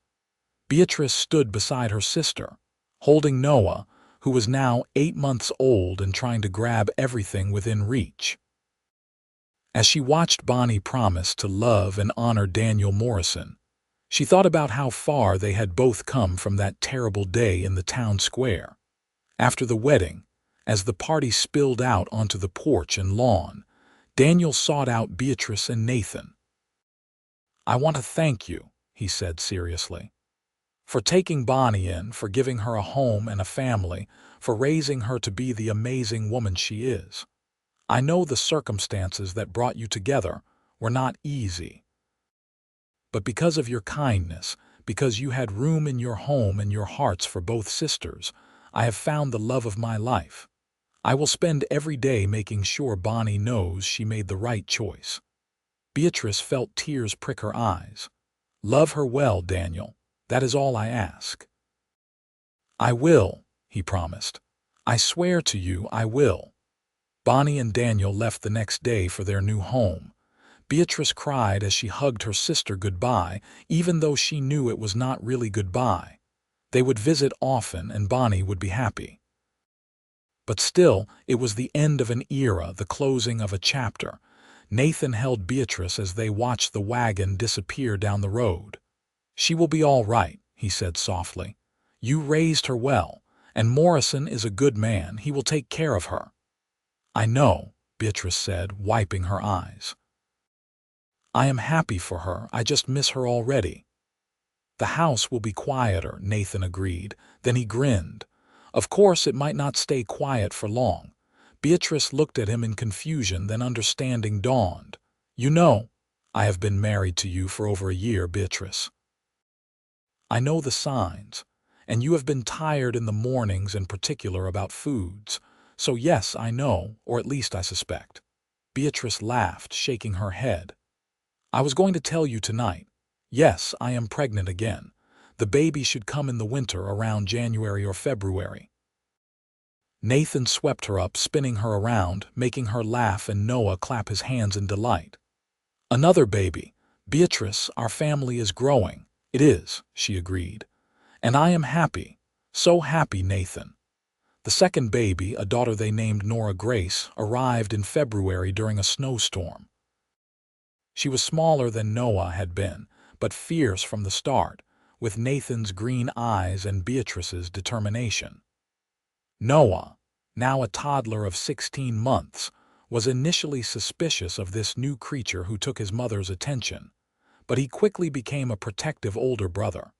Beatrice stood beside her sister, holding Noah, who was now 8 months old and trying to grab everything within reach. As she watched Bonnie promise to love and honor Daniel Morrison, she thought about how far they had both come from that terrible day in the town square. After the wedding, as the party spilled out onto the porch and lawn, Daniel sought out Beatrice and Nathan. "I want to thank you," he said seriously, "for taking Bonnie in, for giving her a home and a family, for raising her to be the amazing woman she is. I know the circumstances that brought you together were not easy. But because of your kindness, because you had room in your home and your hearts for both sisters, I have found the love of my life. I will spend every day making sure Bonnie knows she made the right choice." Beatrice felt tears prick her eyes. "Love her well, Daniel. That is all I ask." "I will," he promised. "I swear to you I will." Bonnie and Daniel left the next day for their new home. Beatrice cried as she hugged her sister goodbye, even though she knew it was not really goodbye. They would visit often and Bonnie would be happy. But still, it was the end of an era, the closing of a chapter. Nathan held Beatrice as they watched the wagon disappear down the road. "She will be all right," he said softly. "You raised her well, and Morrison is a good man. He will take care of her." "I know," Beatrice said, wiping her eyes. "I am happy for her. I just miss her already." "The house will be quieter," Nathan agreed. Then he grinned. "Of course it might not stay quiet for long. Beatrice looked at him in confusion, then understanding dawned. "You know, I have been married to you for over a year, Beatrice. I know the signs, and you have been tired in the mornings in particular about foods. So yes, I know, or at least I suspect." Beatrice laughed, shaking her head. "I was going to tell you tonight. Yes, I am pregnant again. The baby should come in the winter around January or February." Nathan swept her up, spinning her around, making her laugh, and Noah clap his hands in delight. "Another baby. Beatrice, our family is growing." "It is," she agreed. "And I am happy. So happy, Nathan." The second baby, a daughter they named Nora Grace, arrived in February during a snowstorm. She was smaller than Noah had been, but fierce from the start, with Nathan's green eyes and Beatrice's determination. Noah, now a toddler of 16 months, was initially suspicious of this new creature who took his mother's attention, but he quickly became a protective older brother.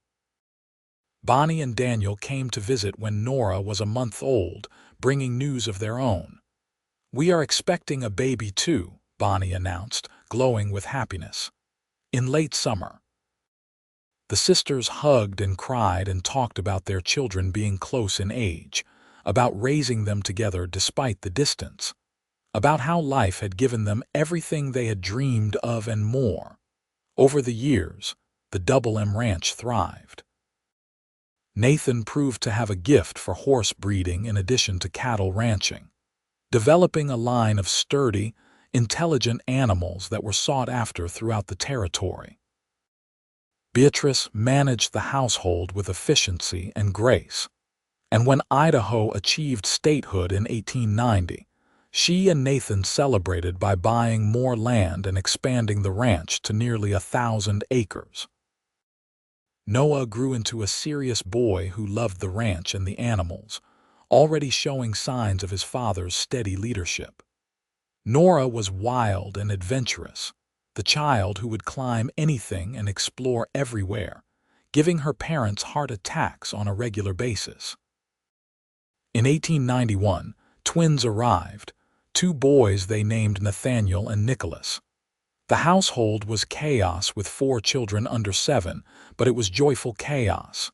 Bonnie and Daniel came to visit when Nora was a month old, bringing news of their own. "We are expecting a baby too," Bonnie announced, glowing with happiness. "In late summer." The sisters hugged and cried and talked about their children being close in age, about raising them together despite the distance, about how life had given them everything they had dreamed of and more. Over the years, the Double M Ranch thrived. Nathan proved to have a gift for horse breeding in addition to cattle ranching, developing a line of sturdy, intelligent animals that were sought after throughout the territory. Beatrice managed the household with efficiency and grace, and when Idaho achieved statehood in 1890, she and Nathan celebrated by buying more land and expanding the ranch to nearly 1,000 acres. Noah grew into a serious boy who loved the ranch and the animals, already showing signs of his father's steady leadership. Nora was wild and adventurous, the child who would climb anything and explore everywhere, giving her parents heart attacks on a regular basis. In 1891, twins arrived, 2 boys they named Nathaniel and Nicholas. The household was chaos with 4 children under 7, but it was joyful chaos.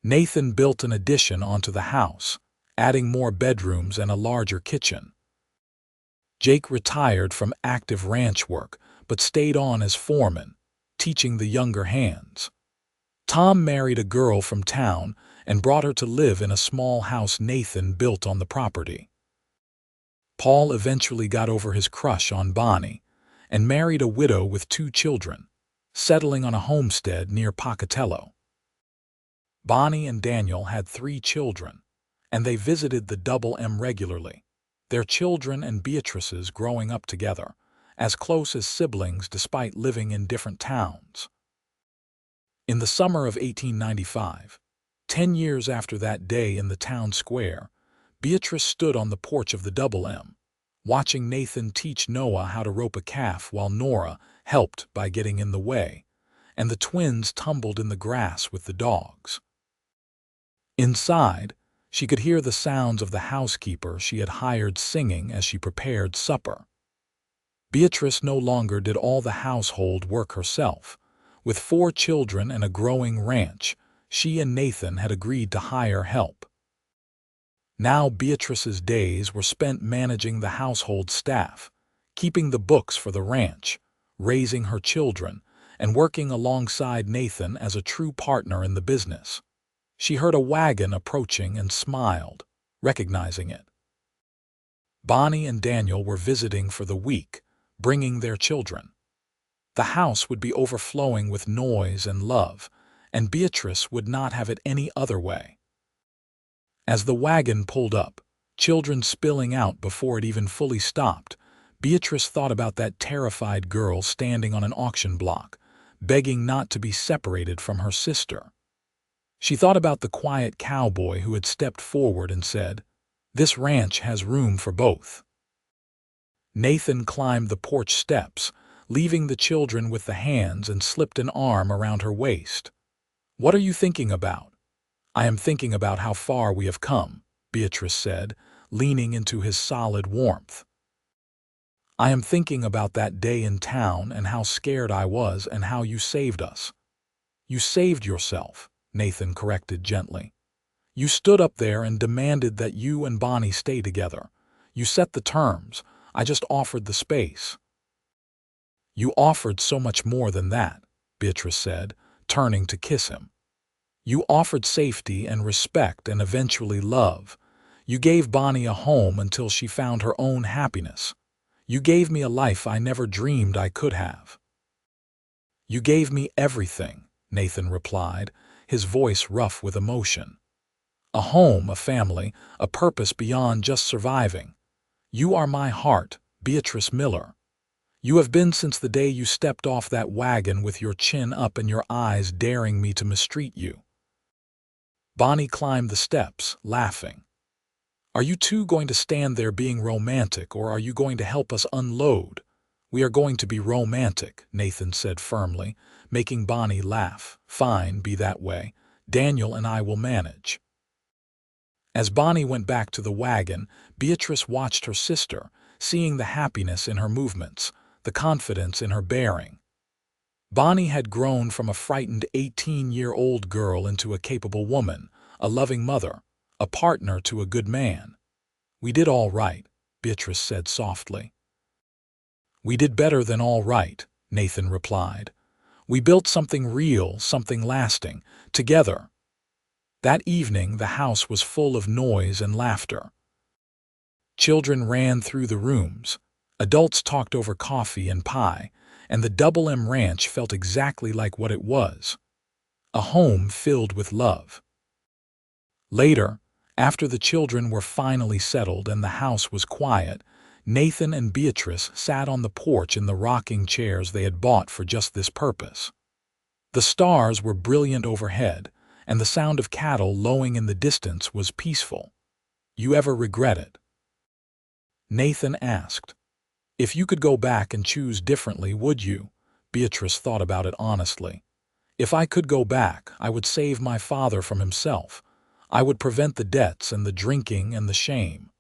Nathan built an addition onto the house, adding more bedrooms and a larger kitchen. Jake retired from active ranch work, but stayed on as foreman, teaching the younger hands. Tom married a girl from town and brought her to live in a small house Nathan built on the property. Paul eventually got over his crush on Bonnie and married a widow with 2 children, settling on a homestead near Pocatello. Bonnie and Daniel had 3 children, and they visited the Double M regularly, their children and Beatrice's growing up together, as close as siblings despite living in different towns. In the summer of 1895, 10 years after that day in the town square, Beatrice stood on the porch of the Double M, watching Nathan teach Noah how to rope a calf while Nora helped by getting in the way, and the twins tumbled in the grass with the dogs. Inside, she could hear the sounds of the housekeeper she had hired singing as she prepared supper. Beatrice no longer did all the household work herself. With 4 children and a growing ranch, she and Nathan had agreed to hire help. Now Beatrice's days were spent managing the household staff, keeping the books for the ranch, raising her children, and working alongside Nathan as a true partner in the business. She heard a wagon approaching and smiled, recognizing it. Bonnie and Daniel were visiting for the week, bringing their children. The house would be overflowing with noise and love, and Beatrice would not have it any other way. As the wagon pulled up, children spilling out before it even fully stopped, Beatrice thought about that terrified girl standing on an auction block, begging not to be separated from her sister. She thought about the quiet cowboy who had stepped forward and said, "This ranch has room for both." Nathan climbed the porch steps, leaving the children with the hands, and slipped an arm around her waist. "What are you thinking about?" "I am thinking about how far we have come," Beatrice said, leaning into his solid warmth. "I am thinking about that day in town and how scared I was and how you saved us." "You saved yourself," Nathan corrected gently. "You stood up there and demanded that you and Bonnie stay together. You set the terms. I just offered the space." "You offered so much more than that," Beatrice said, turning to kiss him. "You offered safety and respect and eventually love. You gave Bonnie a home until she found her own happiness. You gave me a life I never dreamed I could have." "You gave me everything," Nathan replied, his voice rough with emotion. "A home, a family, a purpose beyond just surviving. You are my heart, Beatrice Miller. You have been since the day you stepped off that wagon with your chin up and your eyes daring me to mistreat you." Bonnie climbed the steps, laughing. "Are you two going to stand there being romantic, or are you going to help us unload?" "We are going to be romantic," Nathan said firmly, making Bonnie laugh. "Fine, be that way. Daniel and I will manage." As Bonnie went back to the wagon, Beatrice watched her sister, seeing the happiness in her movements, the confidence in her bearing. Bonnie had grown from a frightened 18-year-old girl into a capable woman, a loving mother, a partner to a good man. "We did all right," Beatrice said softly. "We did better than all right," Nathan replied. "We built something real, something lasting, together." That evening the house was full of noise and laughter. Children ran through the rooms, adults talked over coffee and pie, and the Double M Ranch felt exactly like what it was, a home filled with love. Later, after the children were finally settled and the house was quiet, Nathan and Beatrice sat on the porch in the rocking chairs they had bought for just this purpose. The stars were brilliant overhead, and the sound of cattle lowing in the distance was peaceful. "You ever regret it?" Nathan asked. "If you could go back and choose differently, would you?" Beatrice thought about it honestly. "If I could go back, I would save my father from himself. I would prevent the debts and the drinking and the shame.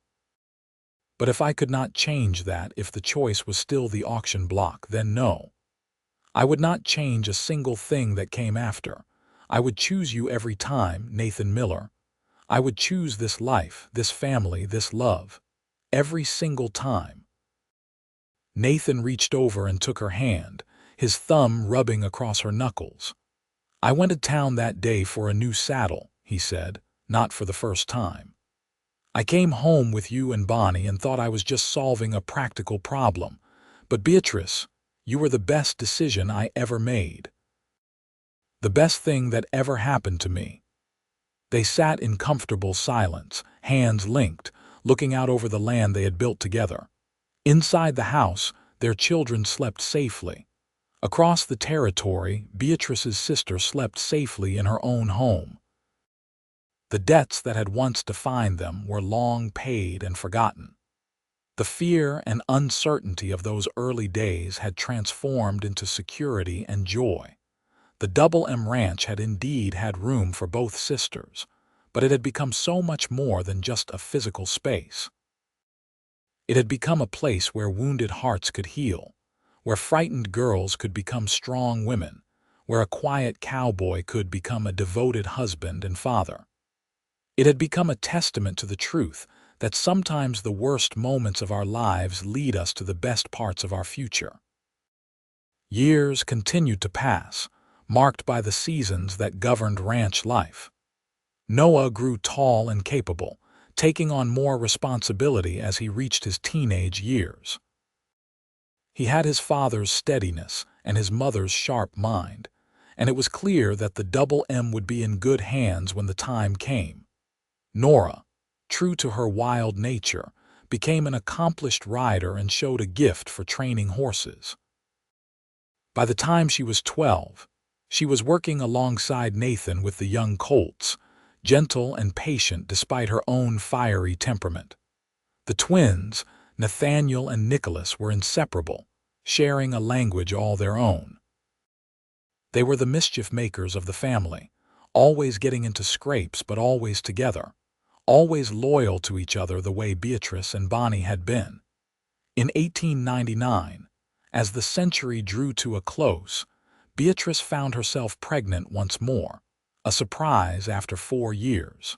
But if I could not change that, if the choice was still the auction block, then no. I would not change a single thing that came after. I would choose you every time, Nathan Miller. I would choose this life, this family, this love. Every single time." Nathan reached over and took her hand, his thumb rubbing across her knuckles. "I went to town that day for a new saddle," he said, "not for the first time. I came home with you and Bonnie and thought I was just solving a practical problem. But Beatrice, you were the best decision I ever made. The best thing that ever happened to me." They sat in comfortable silence, hands linked, looking out over the land they had built together. Inside the house, their children slept safely. Across the territory, Beatrice's sister slept safely in her own home. The debts that had once defined them were long paid and forgotten. The fear and uncertainty of those early days had transformed into security and joy. The Double M Ranch had indeed had room for both sisters, but it had become so much more than just a physical space. It had become a place where wounded hearts could heal, where frightened girls could become strong women, where a quiet cowboy could become a devoted husband and father. It had become a testament to the truth that sometimes the worst moments of our lives lead us to the best parts of our future. Years continued to pass, marked by the seasons that governed ranch life. Noah grew tall and capable, taking on more responsibility as he reached his teenage years. He had his father's steadiness and his mother's sharp mind, and it was clear that the Double M would be in good hands when the time came. Nora, true to her wild nature, became an accomplished rider and showed a gift for training horses. By the time she was 12, she was working alongside Nathan with the young colts, gentle and patient despite her own fiery temperament. The twins, Nathaniel and Nicholas, were inseparable, sharing a language all their own. They were the mischief makers of the family, always getting into scrapes but always together, always loyal to each other the way Beatrice and Bonnie had been. In 1899, as the century drew to a close, Beatrice found herself pregnant once more, a surprise after 4 years.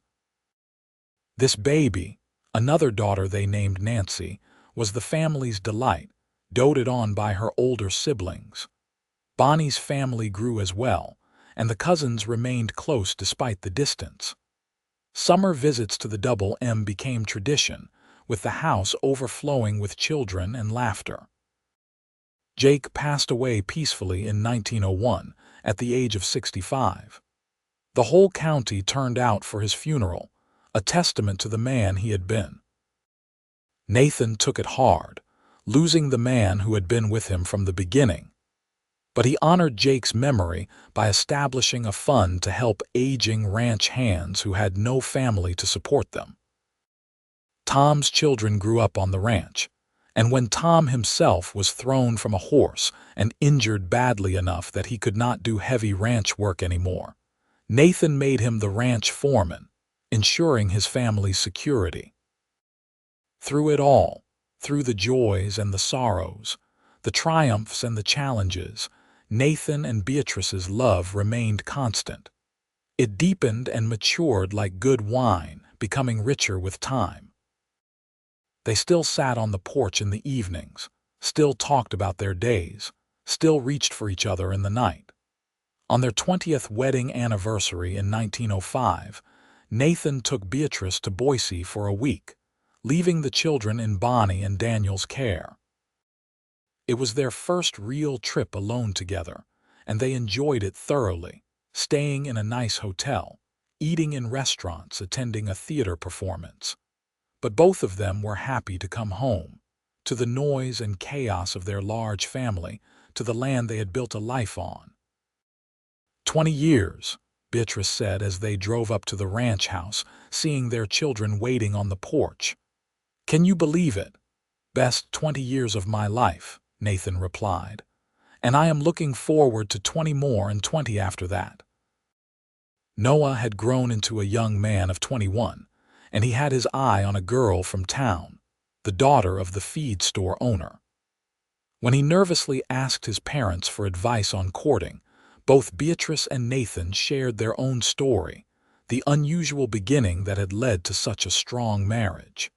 This baby, another daughter they named Nancy, was the family's delight, doted on by her older siblings. Bonnie's family grew as well, and the cousins remained close despite the distance. Summer visits to the Double M became tradition, with the house overflowing with children and laughter. Jake passed away peacefully in 1901, at the age of 65. The whole county turned out for his funeral, a testament to the man he had been. Nathan took it hard, losing the man who had been with him from the beginning. But he honored Jake's memory by establishing a fund to help aging ranch hands who had no family to support them. Tom's children grew up on the ranch, and when Tom himself was thrown from a horse and injured badly enough that he could not do heavy ranch work anymore, Nathan made him the ranch foreman, ensuring his family's security. Through it all, through the joys and the sorrows, the triumphs and the challenges, Nathan and Beatrice's love remained constant. It deepened and matured like good wine, becoming richer with time. They still sat on the porch in the evenings, still talked about their days, still reached for each other in the night. On their 20th wedding anniversary in 1905, Nathan took Beatrice to Boise for a week, leaving the children in Bonnie and Daniel's care. It was their first real trip alone together, and they enjoyed it thoroughly, staying in a nice hotel, eating in restaurants, attending a theater performance. But both of them were happy to come home, to the noise and chaos of their large family, to the land they had built a life on. 20 years, Beatrice said as they drove up to the ranch house, seeing their children waiting on the porch. "Can you believe it? Best 20 years of my life," Nathan replied. "And I am looking forward to 20 more and 20 after that." Noah had grown into a young man of 21, and he had his eye on a girl from town, the daughter of the feed store owner. When he nervously asked his parents for advice on courting, both Beatrice and Nathan shared their own story, the unusual beginning that had led to such a strong marriage.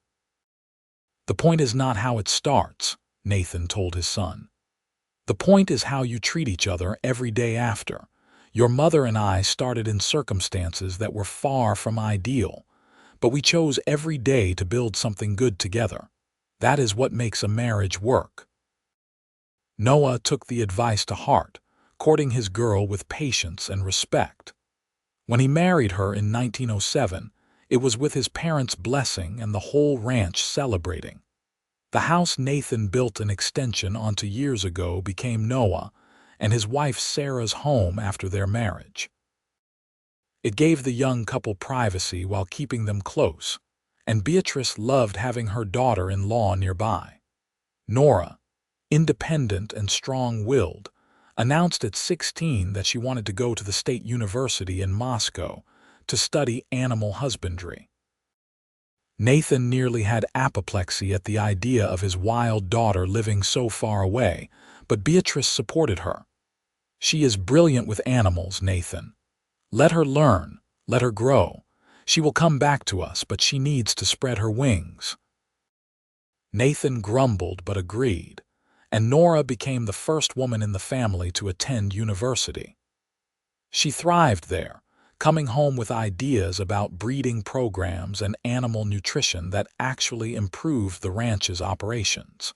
"The point is not how it starts," Nathan told his son. "The point is how you treat each other every day after. Your mother and I started in circumstances that were far from ideal, but we chose every day to build something good together. That is what makes a marriage work." Noah took the advice to heart, courting his girl with patience and respect. When he married her in 1907, it was with his parents' blessing and the whole ranch celebrating. The house Nathan built an extension onto years ago became Noah and his wife Sarah's home after their marriage. It gave the young couple privacy while keeping them close, and Beatrice loved having her daughter-in-law nearby. Nora, independent and strong-willed, announced at 16 that she wanted to go to the State University in Moscow to study animal husbandry. Nathan nearly had apoplexy at the idea of his wild daughter living so far away, but Beatrice supported her. "She is brilliant with animals, Nathan. Let her learn, let her grow. She will come back to us, but she needs to spread her wings." Nathan grumbled but agreed, and Nora became the first woman in the family to attend university. She thrived there, coming home with ideas about breeding programs and animal nutrition that actually improved the ranch's operations.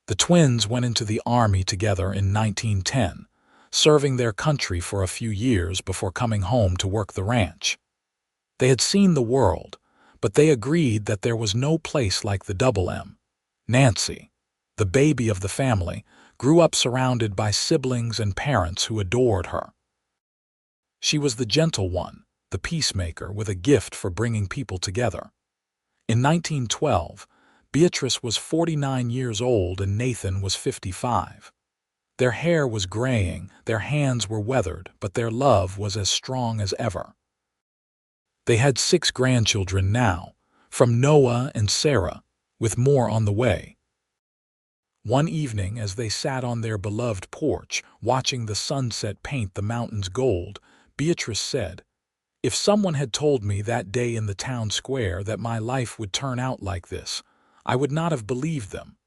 The twins went into the Army together in 1910, serving their country for a few years before coming home to work the ranch. They had seen the world, but they agreed that there was no place like the Double M. Nancy, the baby of the family, grew up surrounded by siblings and parents who adored her. She was the gentle one, the peacemaker with a gift for bringing people together. In 1912, Beatrice was 49 years old and Nathan was 55. Their hair was graying, their hands were weathered, but their love was as strong as ever. They had 6 grandchildren now, from Noah and Sarah, with more on the way. One evening, as they sat on their beloved porch, watching the sunset paint the mountains gold, Beatrice said, "If someone had told me that day in the town square that my life would turn out like this, I would not have believed them."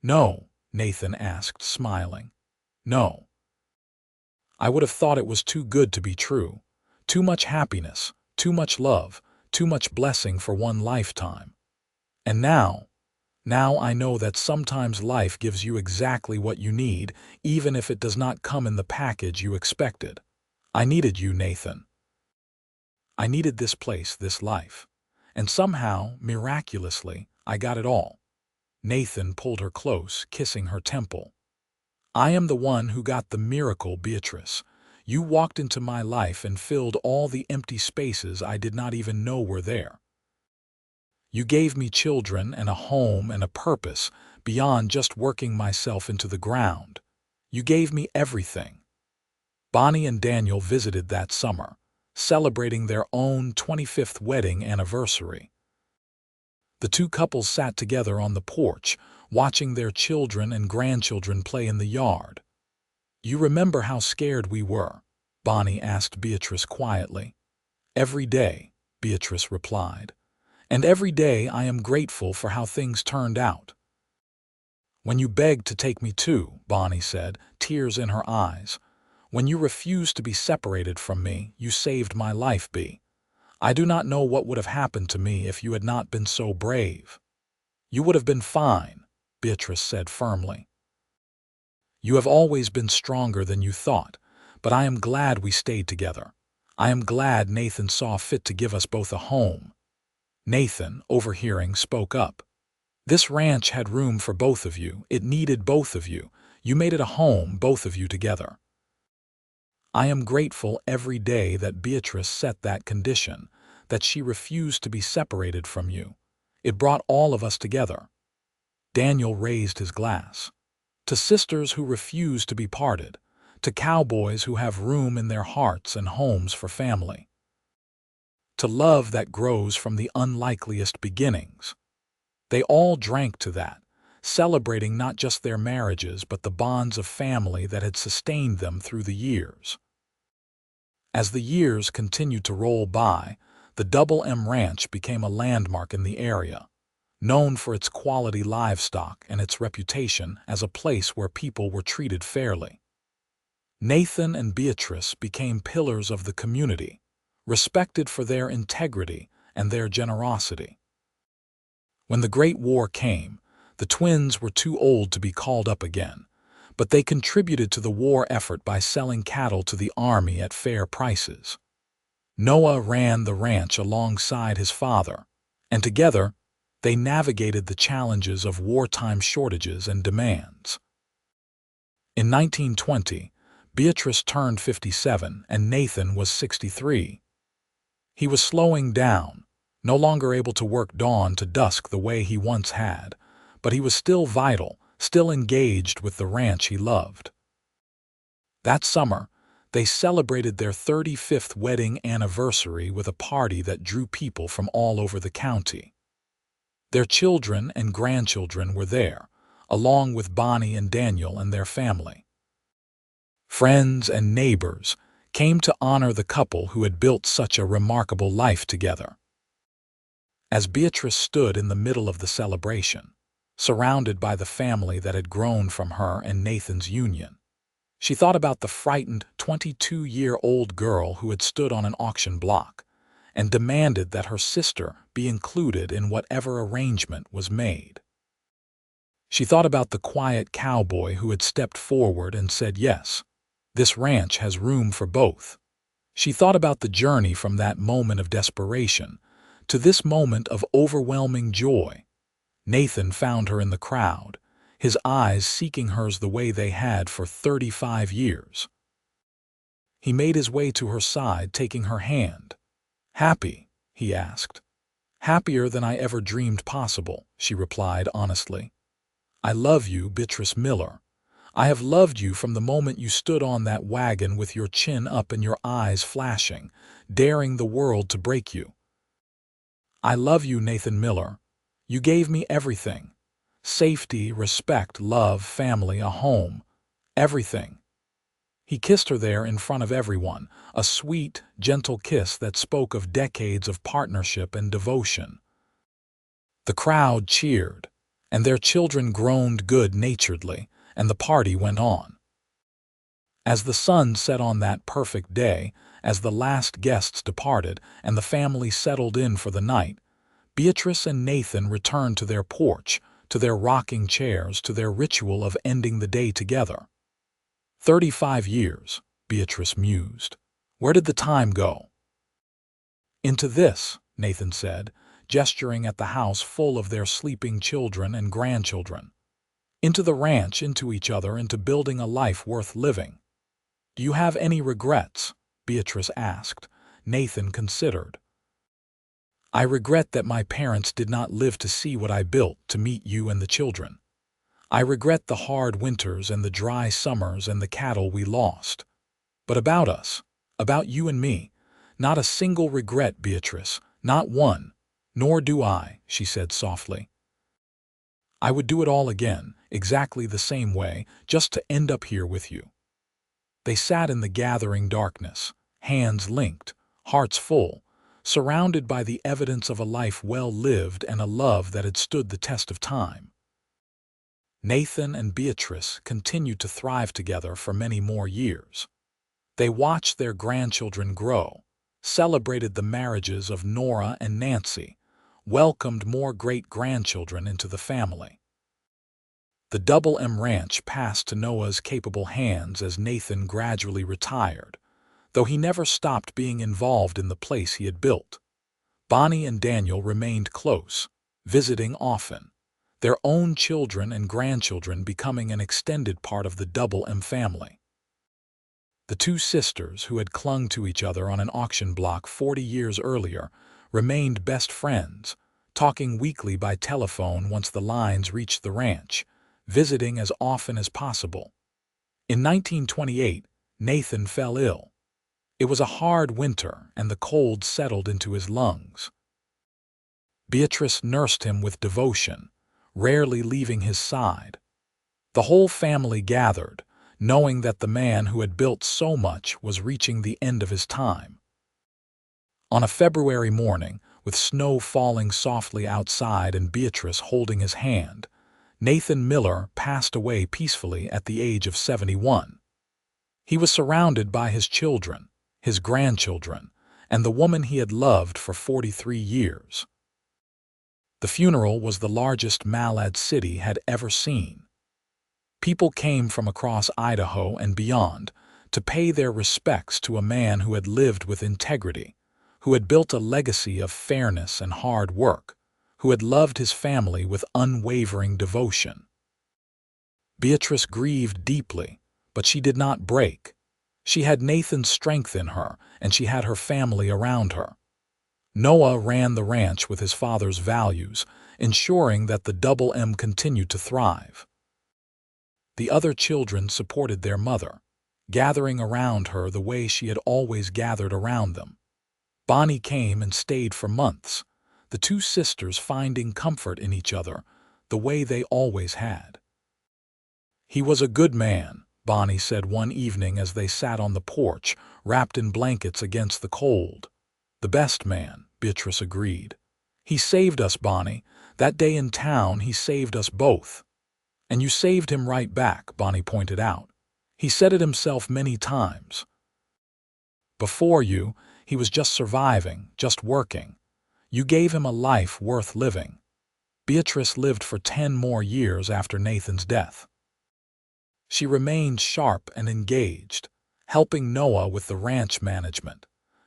"No," Nathan asked, smiling. "No. I would have thought it was too good to be true. Too much happiness, too much love, too much blessing for one lifetime. And now I know that sometimes life gives you exactly what you need, even if it does not come in the package you expected. I needed you, Nathan. I needed this place, this life. And somehow, miraculously, I got it all." Nathan pulled her close, kissing her temple. "I am the one who got the miracle, Beatrice. You walked into my life and filled all the empty spaces I did not even know were there. You gave me children and a home and a purpose beyond just working myself into the ground. You gave me everything." Bonnie and Daniel visited that summer, celebrating their own 25th wedding anniversary. The two couples sat together on the porch, watching their children and grandchildren play in the yard. "You remember how scared we were?" Bonnie asked Beatrice quietly. "Every day," Beatrice replied. "And every day I am grateful for how things turned out." "When you begged to take me too," Bonnie said, tears in her eyes. "When you refused to be separated from me, you saved my life, Bea. I do not know what would have happened to me if you had not been so brave." "You would have been fine," Beatrice said firmly. "You have always been stronger than you thought, but I am glad we stayed together. I am glad Nathan saw fit to give us both a home." Nathan, overhearing, spoke up. "This ranch had room for both of you. It needed both of you. You made it a home, both of you together." I am grateful every day that Beatrice set that condition, that she refused to be separated from you. It brought all of us together. Daniel raised his glass. "To sisters who refuse to be parted, to cowboys who have room in their hearts and homes for family, to love that grows from the unlikeliest beginnings." They all drank to that, celebrating not just their marriages but the bonds of family that had sustained them through the years. As the years continued to roll by, the Double M Ranch became a landmark in the area, known for its quality livestock and its reputation as a place where people were treated fairly. Nathan and Beatrice became pillars of the community, respected for their integrity and their generosity. When the Great War came, the twins were too old to be called up again, but they contributed to the war effort by selling cattle to the army at fair prices. Noah ran the ranch alongside his father, and together they navigated the challenges of wartime shortages and demands. In 1920, Beatrice turned 57 and Nathan was 63. He was slowing down, no longer able to work dawn to dusk the way he once had, but he was still vital, still engaged with the ranch he loved. That summer, they celebrated their 35th wedding anniversary with a party that drew people from all over the county. Their children and grandchildren were there, along with Bonnie and Daniel and their family. Friends and neighbors came to honor the couple who had built such a remarkable life together. As Beatrice stood in the middle of the celebration, surrounded by the family that had grown from her and Nathan's union, she thought about the frightened 22-year-old girl who had stood on an auction block and demanded that her sister be included in whatever arrangement was made. She thought about the quiet cowboy who had stepped forward and said, "Yes, this ranch has room for both." She thought about the journey from that moment of desperation to this moment of overwhelming joy. Nathan found her in the crowd, his eyes seeking hers the way they had for 35 years. He made his way to her side, taking her hand. "Happy?" he asked. "Happier than I ever dreamed possible," she replied honestly. "I love you, Beatrice Miller. I have loved you from the moment you stood on that wagon with your chin up and your eyes flashing, daring the world to break you. I love you, Nathan Miller. You gave me everything. Safety, respect, love, family, a home. Everything. He kissed her there in front of everyone, a sweet, gentle kiss that spoke of decades of partnership and devotion. The crowd cheered, and their children groaned good-naturedly, and the party went on. As the sun set on that perfect day, as the last guests departed and the family settled in for the night, Beatrice and Nathan returned to their porch, to their rocking chairs, to their ritual of ending the day together. 35 years, Beatrice mused. Where did the time go? Into this, Nathan said, gesturing at the house full of their sleeping children and grandchildren. Into the ranch, into each other, into building a life worth living. Do you have any regrets? Beatrice asked. Nathan considered. I regret that my parents did not live to see what I built, to meet you and the children. I regret the hard winters and the dry summers and the cattle we lost. But about us, about you and me, not a single regret, Beatrice, not one. Nor do I, she said softly. I would do it all again, exactly the same way, just to end up here with you. They sat in the gathering darkness, hands linked, hearts full, surrounded by the evidence of a life well lived and a love that had stood the test of time. Nathan and Beatrice continued to thrive together for many more years. They watched their grandchildren grow, celebrated the marriages of Nora and Nancy, welcomed more great-grandchildren into the family. The Double M Ranch passed to Noah's capable hands as Nathan gradually retired, though he never stopped being involved in the place he had built. Bonnie and Daniel remained close, visiting often, their own children and grandchildren becoming an extended part of the Double M family. The two sisters, who had clung to each other on an auction block 40 years earlier, remained best friends, talking weekly by telephone once the lines reached the ranch, visiting as often as possible. In 1928, Nathan fell ill. It was a hard winter, and the cold settled into his lungs. Beatrice nursed him with devotion, rarely leaving his side. The whole family gathered, knowing that the man who had built so much was reaching the end of his time. On a February morning, with snow falling softly outside and Beatrice holding his hand, Nathan Miller passed away peacefully at the age of 71. He was surrounded by his children, his grandchildren, and the woman he had loved for 43 years. The funeral was the largest Malad City had ever seen. People came from across Idaho and beyond to pay their respects to a man who had lived with integrity, who had built a legacy of fairness and hard work, who had loved his family with unwavering devotion. Beatrice grieved deeply, but she did not break. She had Nathan's strength in her, and she had her family around her. Noah ran the ranch with his father's values, ensuring that the Double M continued to thrive. The other children supported their mother, gathering around her the way she had always gathered around them. Bonnie came and stayed for months, the two sisters finding comfort in each other, the way they always had. He was a good man, Bonnie said one evening as they sat on the porch, wrapped in blankets against the cold. The best man, Beatrice agreed. He saved us, Bonnie. That day in town, he saved us both. And you saved him right back, Bonnie pointed out. He said it himself many times. Before you, he was just surviving, just working. You gave him a life worth living. Beatrice lived for 10 more years after Nathan's death. She remained sharp and engaged, helping Noah with the ranch management,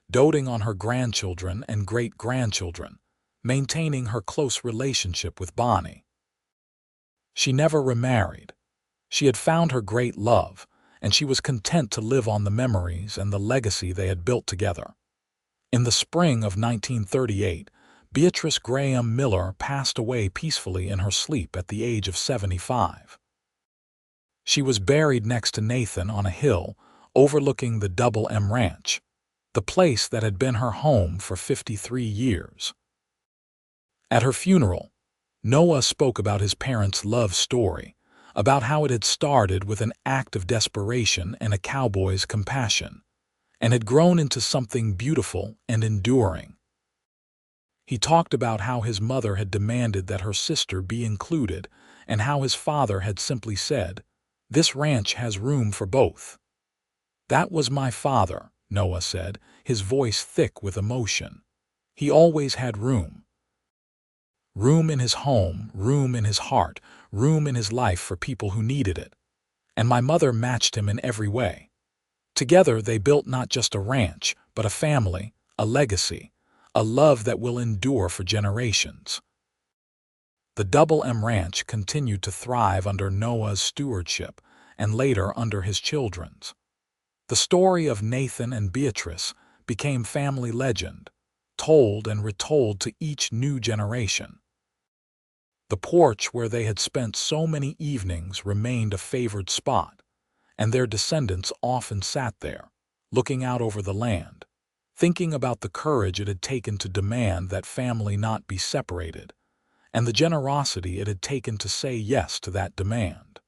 doting on her grandchildren and great-grandchildren, maintaining her close relationship with Bonnie. She never remarried. She had found her great love, and she was content to live on the memories and the legacy they had built together. In the spring of 1938, Beatrice Graham Miller passed away peacefully in her sleep at the age of 75. She was buried next to Nathan on a hill overlooking the Double M Ranch, the place that had been her home for 53 years. At her funeral, Noah spoke about his parents' love story, about how it had started with an act of desperation and a cowboy's compassion, and had grown into something beautiful and enduring. He talked about how his mother had demanded that her sister be included, and how his father had simply said, "This ranch has room for both." "That was my father," Noah said, his voice thick with emotion. "He always had room. Room in his home, room in his heart, room in his life for people who needed it. And my mother matched him in every way. Together they built not just a ranch, but a family, a legacy, a love that will endure for generations." The Double M Ranch continued to thrive under Noah's stewardship and later under his children's. The story of Nathan and Beatrice became family legend, told and retold to each new generation. The porch where they had spent so many evenings remained a favored spot, and their descendants often sat there, looking out over the land, thinking about the courage it had taken to demand that family not be separated, and the generosity it had taken to say yes to that demand.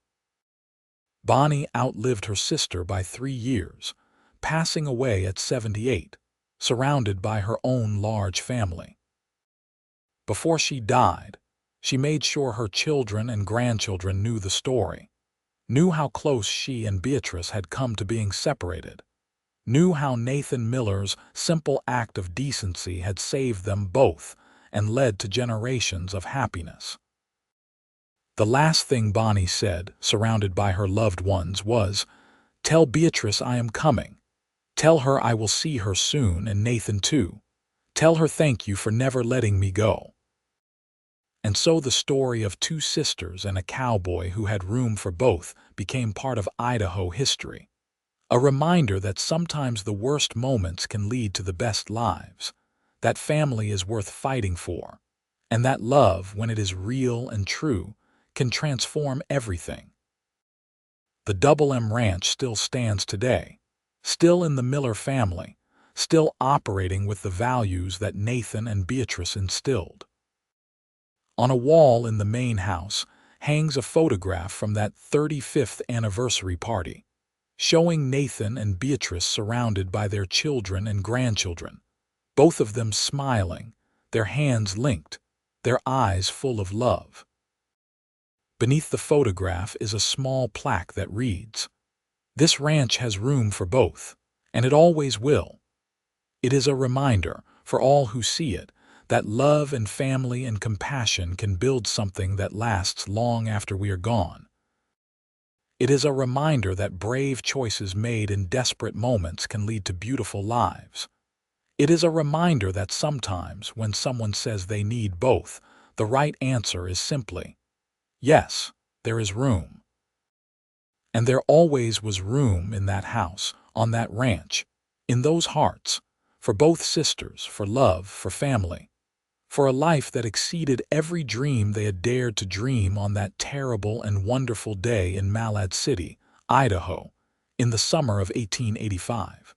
Bonnie outlived her sister by 3 years, passing away at 78, surrounded by her own large family. Before she died, she made sure her children and grandchildren knew the story, knew how close she and Beatrice had come to being separated, knew how Nathan Miller's simple act of decency had saved them both and led to generations of happiness. The last thing Bonnie said, surrounded by her loved ones, was, "Tell Beatrice I am coming. Tell her I will see her soon, and Nathan too. Tell her thank you for never letting me go." And so the story of two sisters and a cowboy who had room for both became part of Idaho history. A reminder that sometimes the worst moments can lead to the best lives, that family is worth fighting for, and that love, when it is real and true, can transform everything. The Double M Ranch still stands today, still in the Miller family, still operating with the values that Nathan and Beatrice instilled. On a wall in the main house hangs a photograph from that 35th anniversary party, showing Nathan and Beatrice surrounded by their children and grandchildren, both of them smiling, their hands linked, their eyes full of love. Beneath the photograph is a small plaque that reads, "This ranch has room for both, and it always will." It is a reminder, for all who see it, that love and family and compassion can build something that lasts long after we are gone. It is a reminder that brave choices made in desperate moments can lead to beautiful lives. It is a reminder that sometimes, when someone says they need both, the right answer is simply, "Yes, there is room." And there always was room in that house, on that ranch, in those hearts, for both sisters, for love, for family, for a life that exceeded every dream they had dared to dream on that terrible and wonderful day in Malad City, Idaho, in the summer of 1885.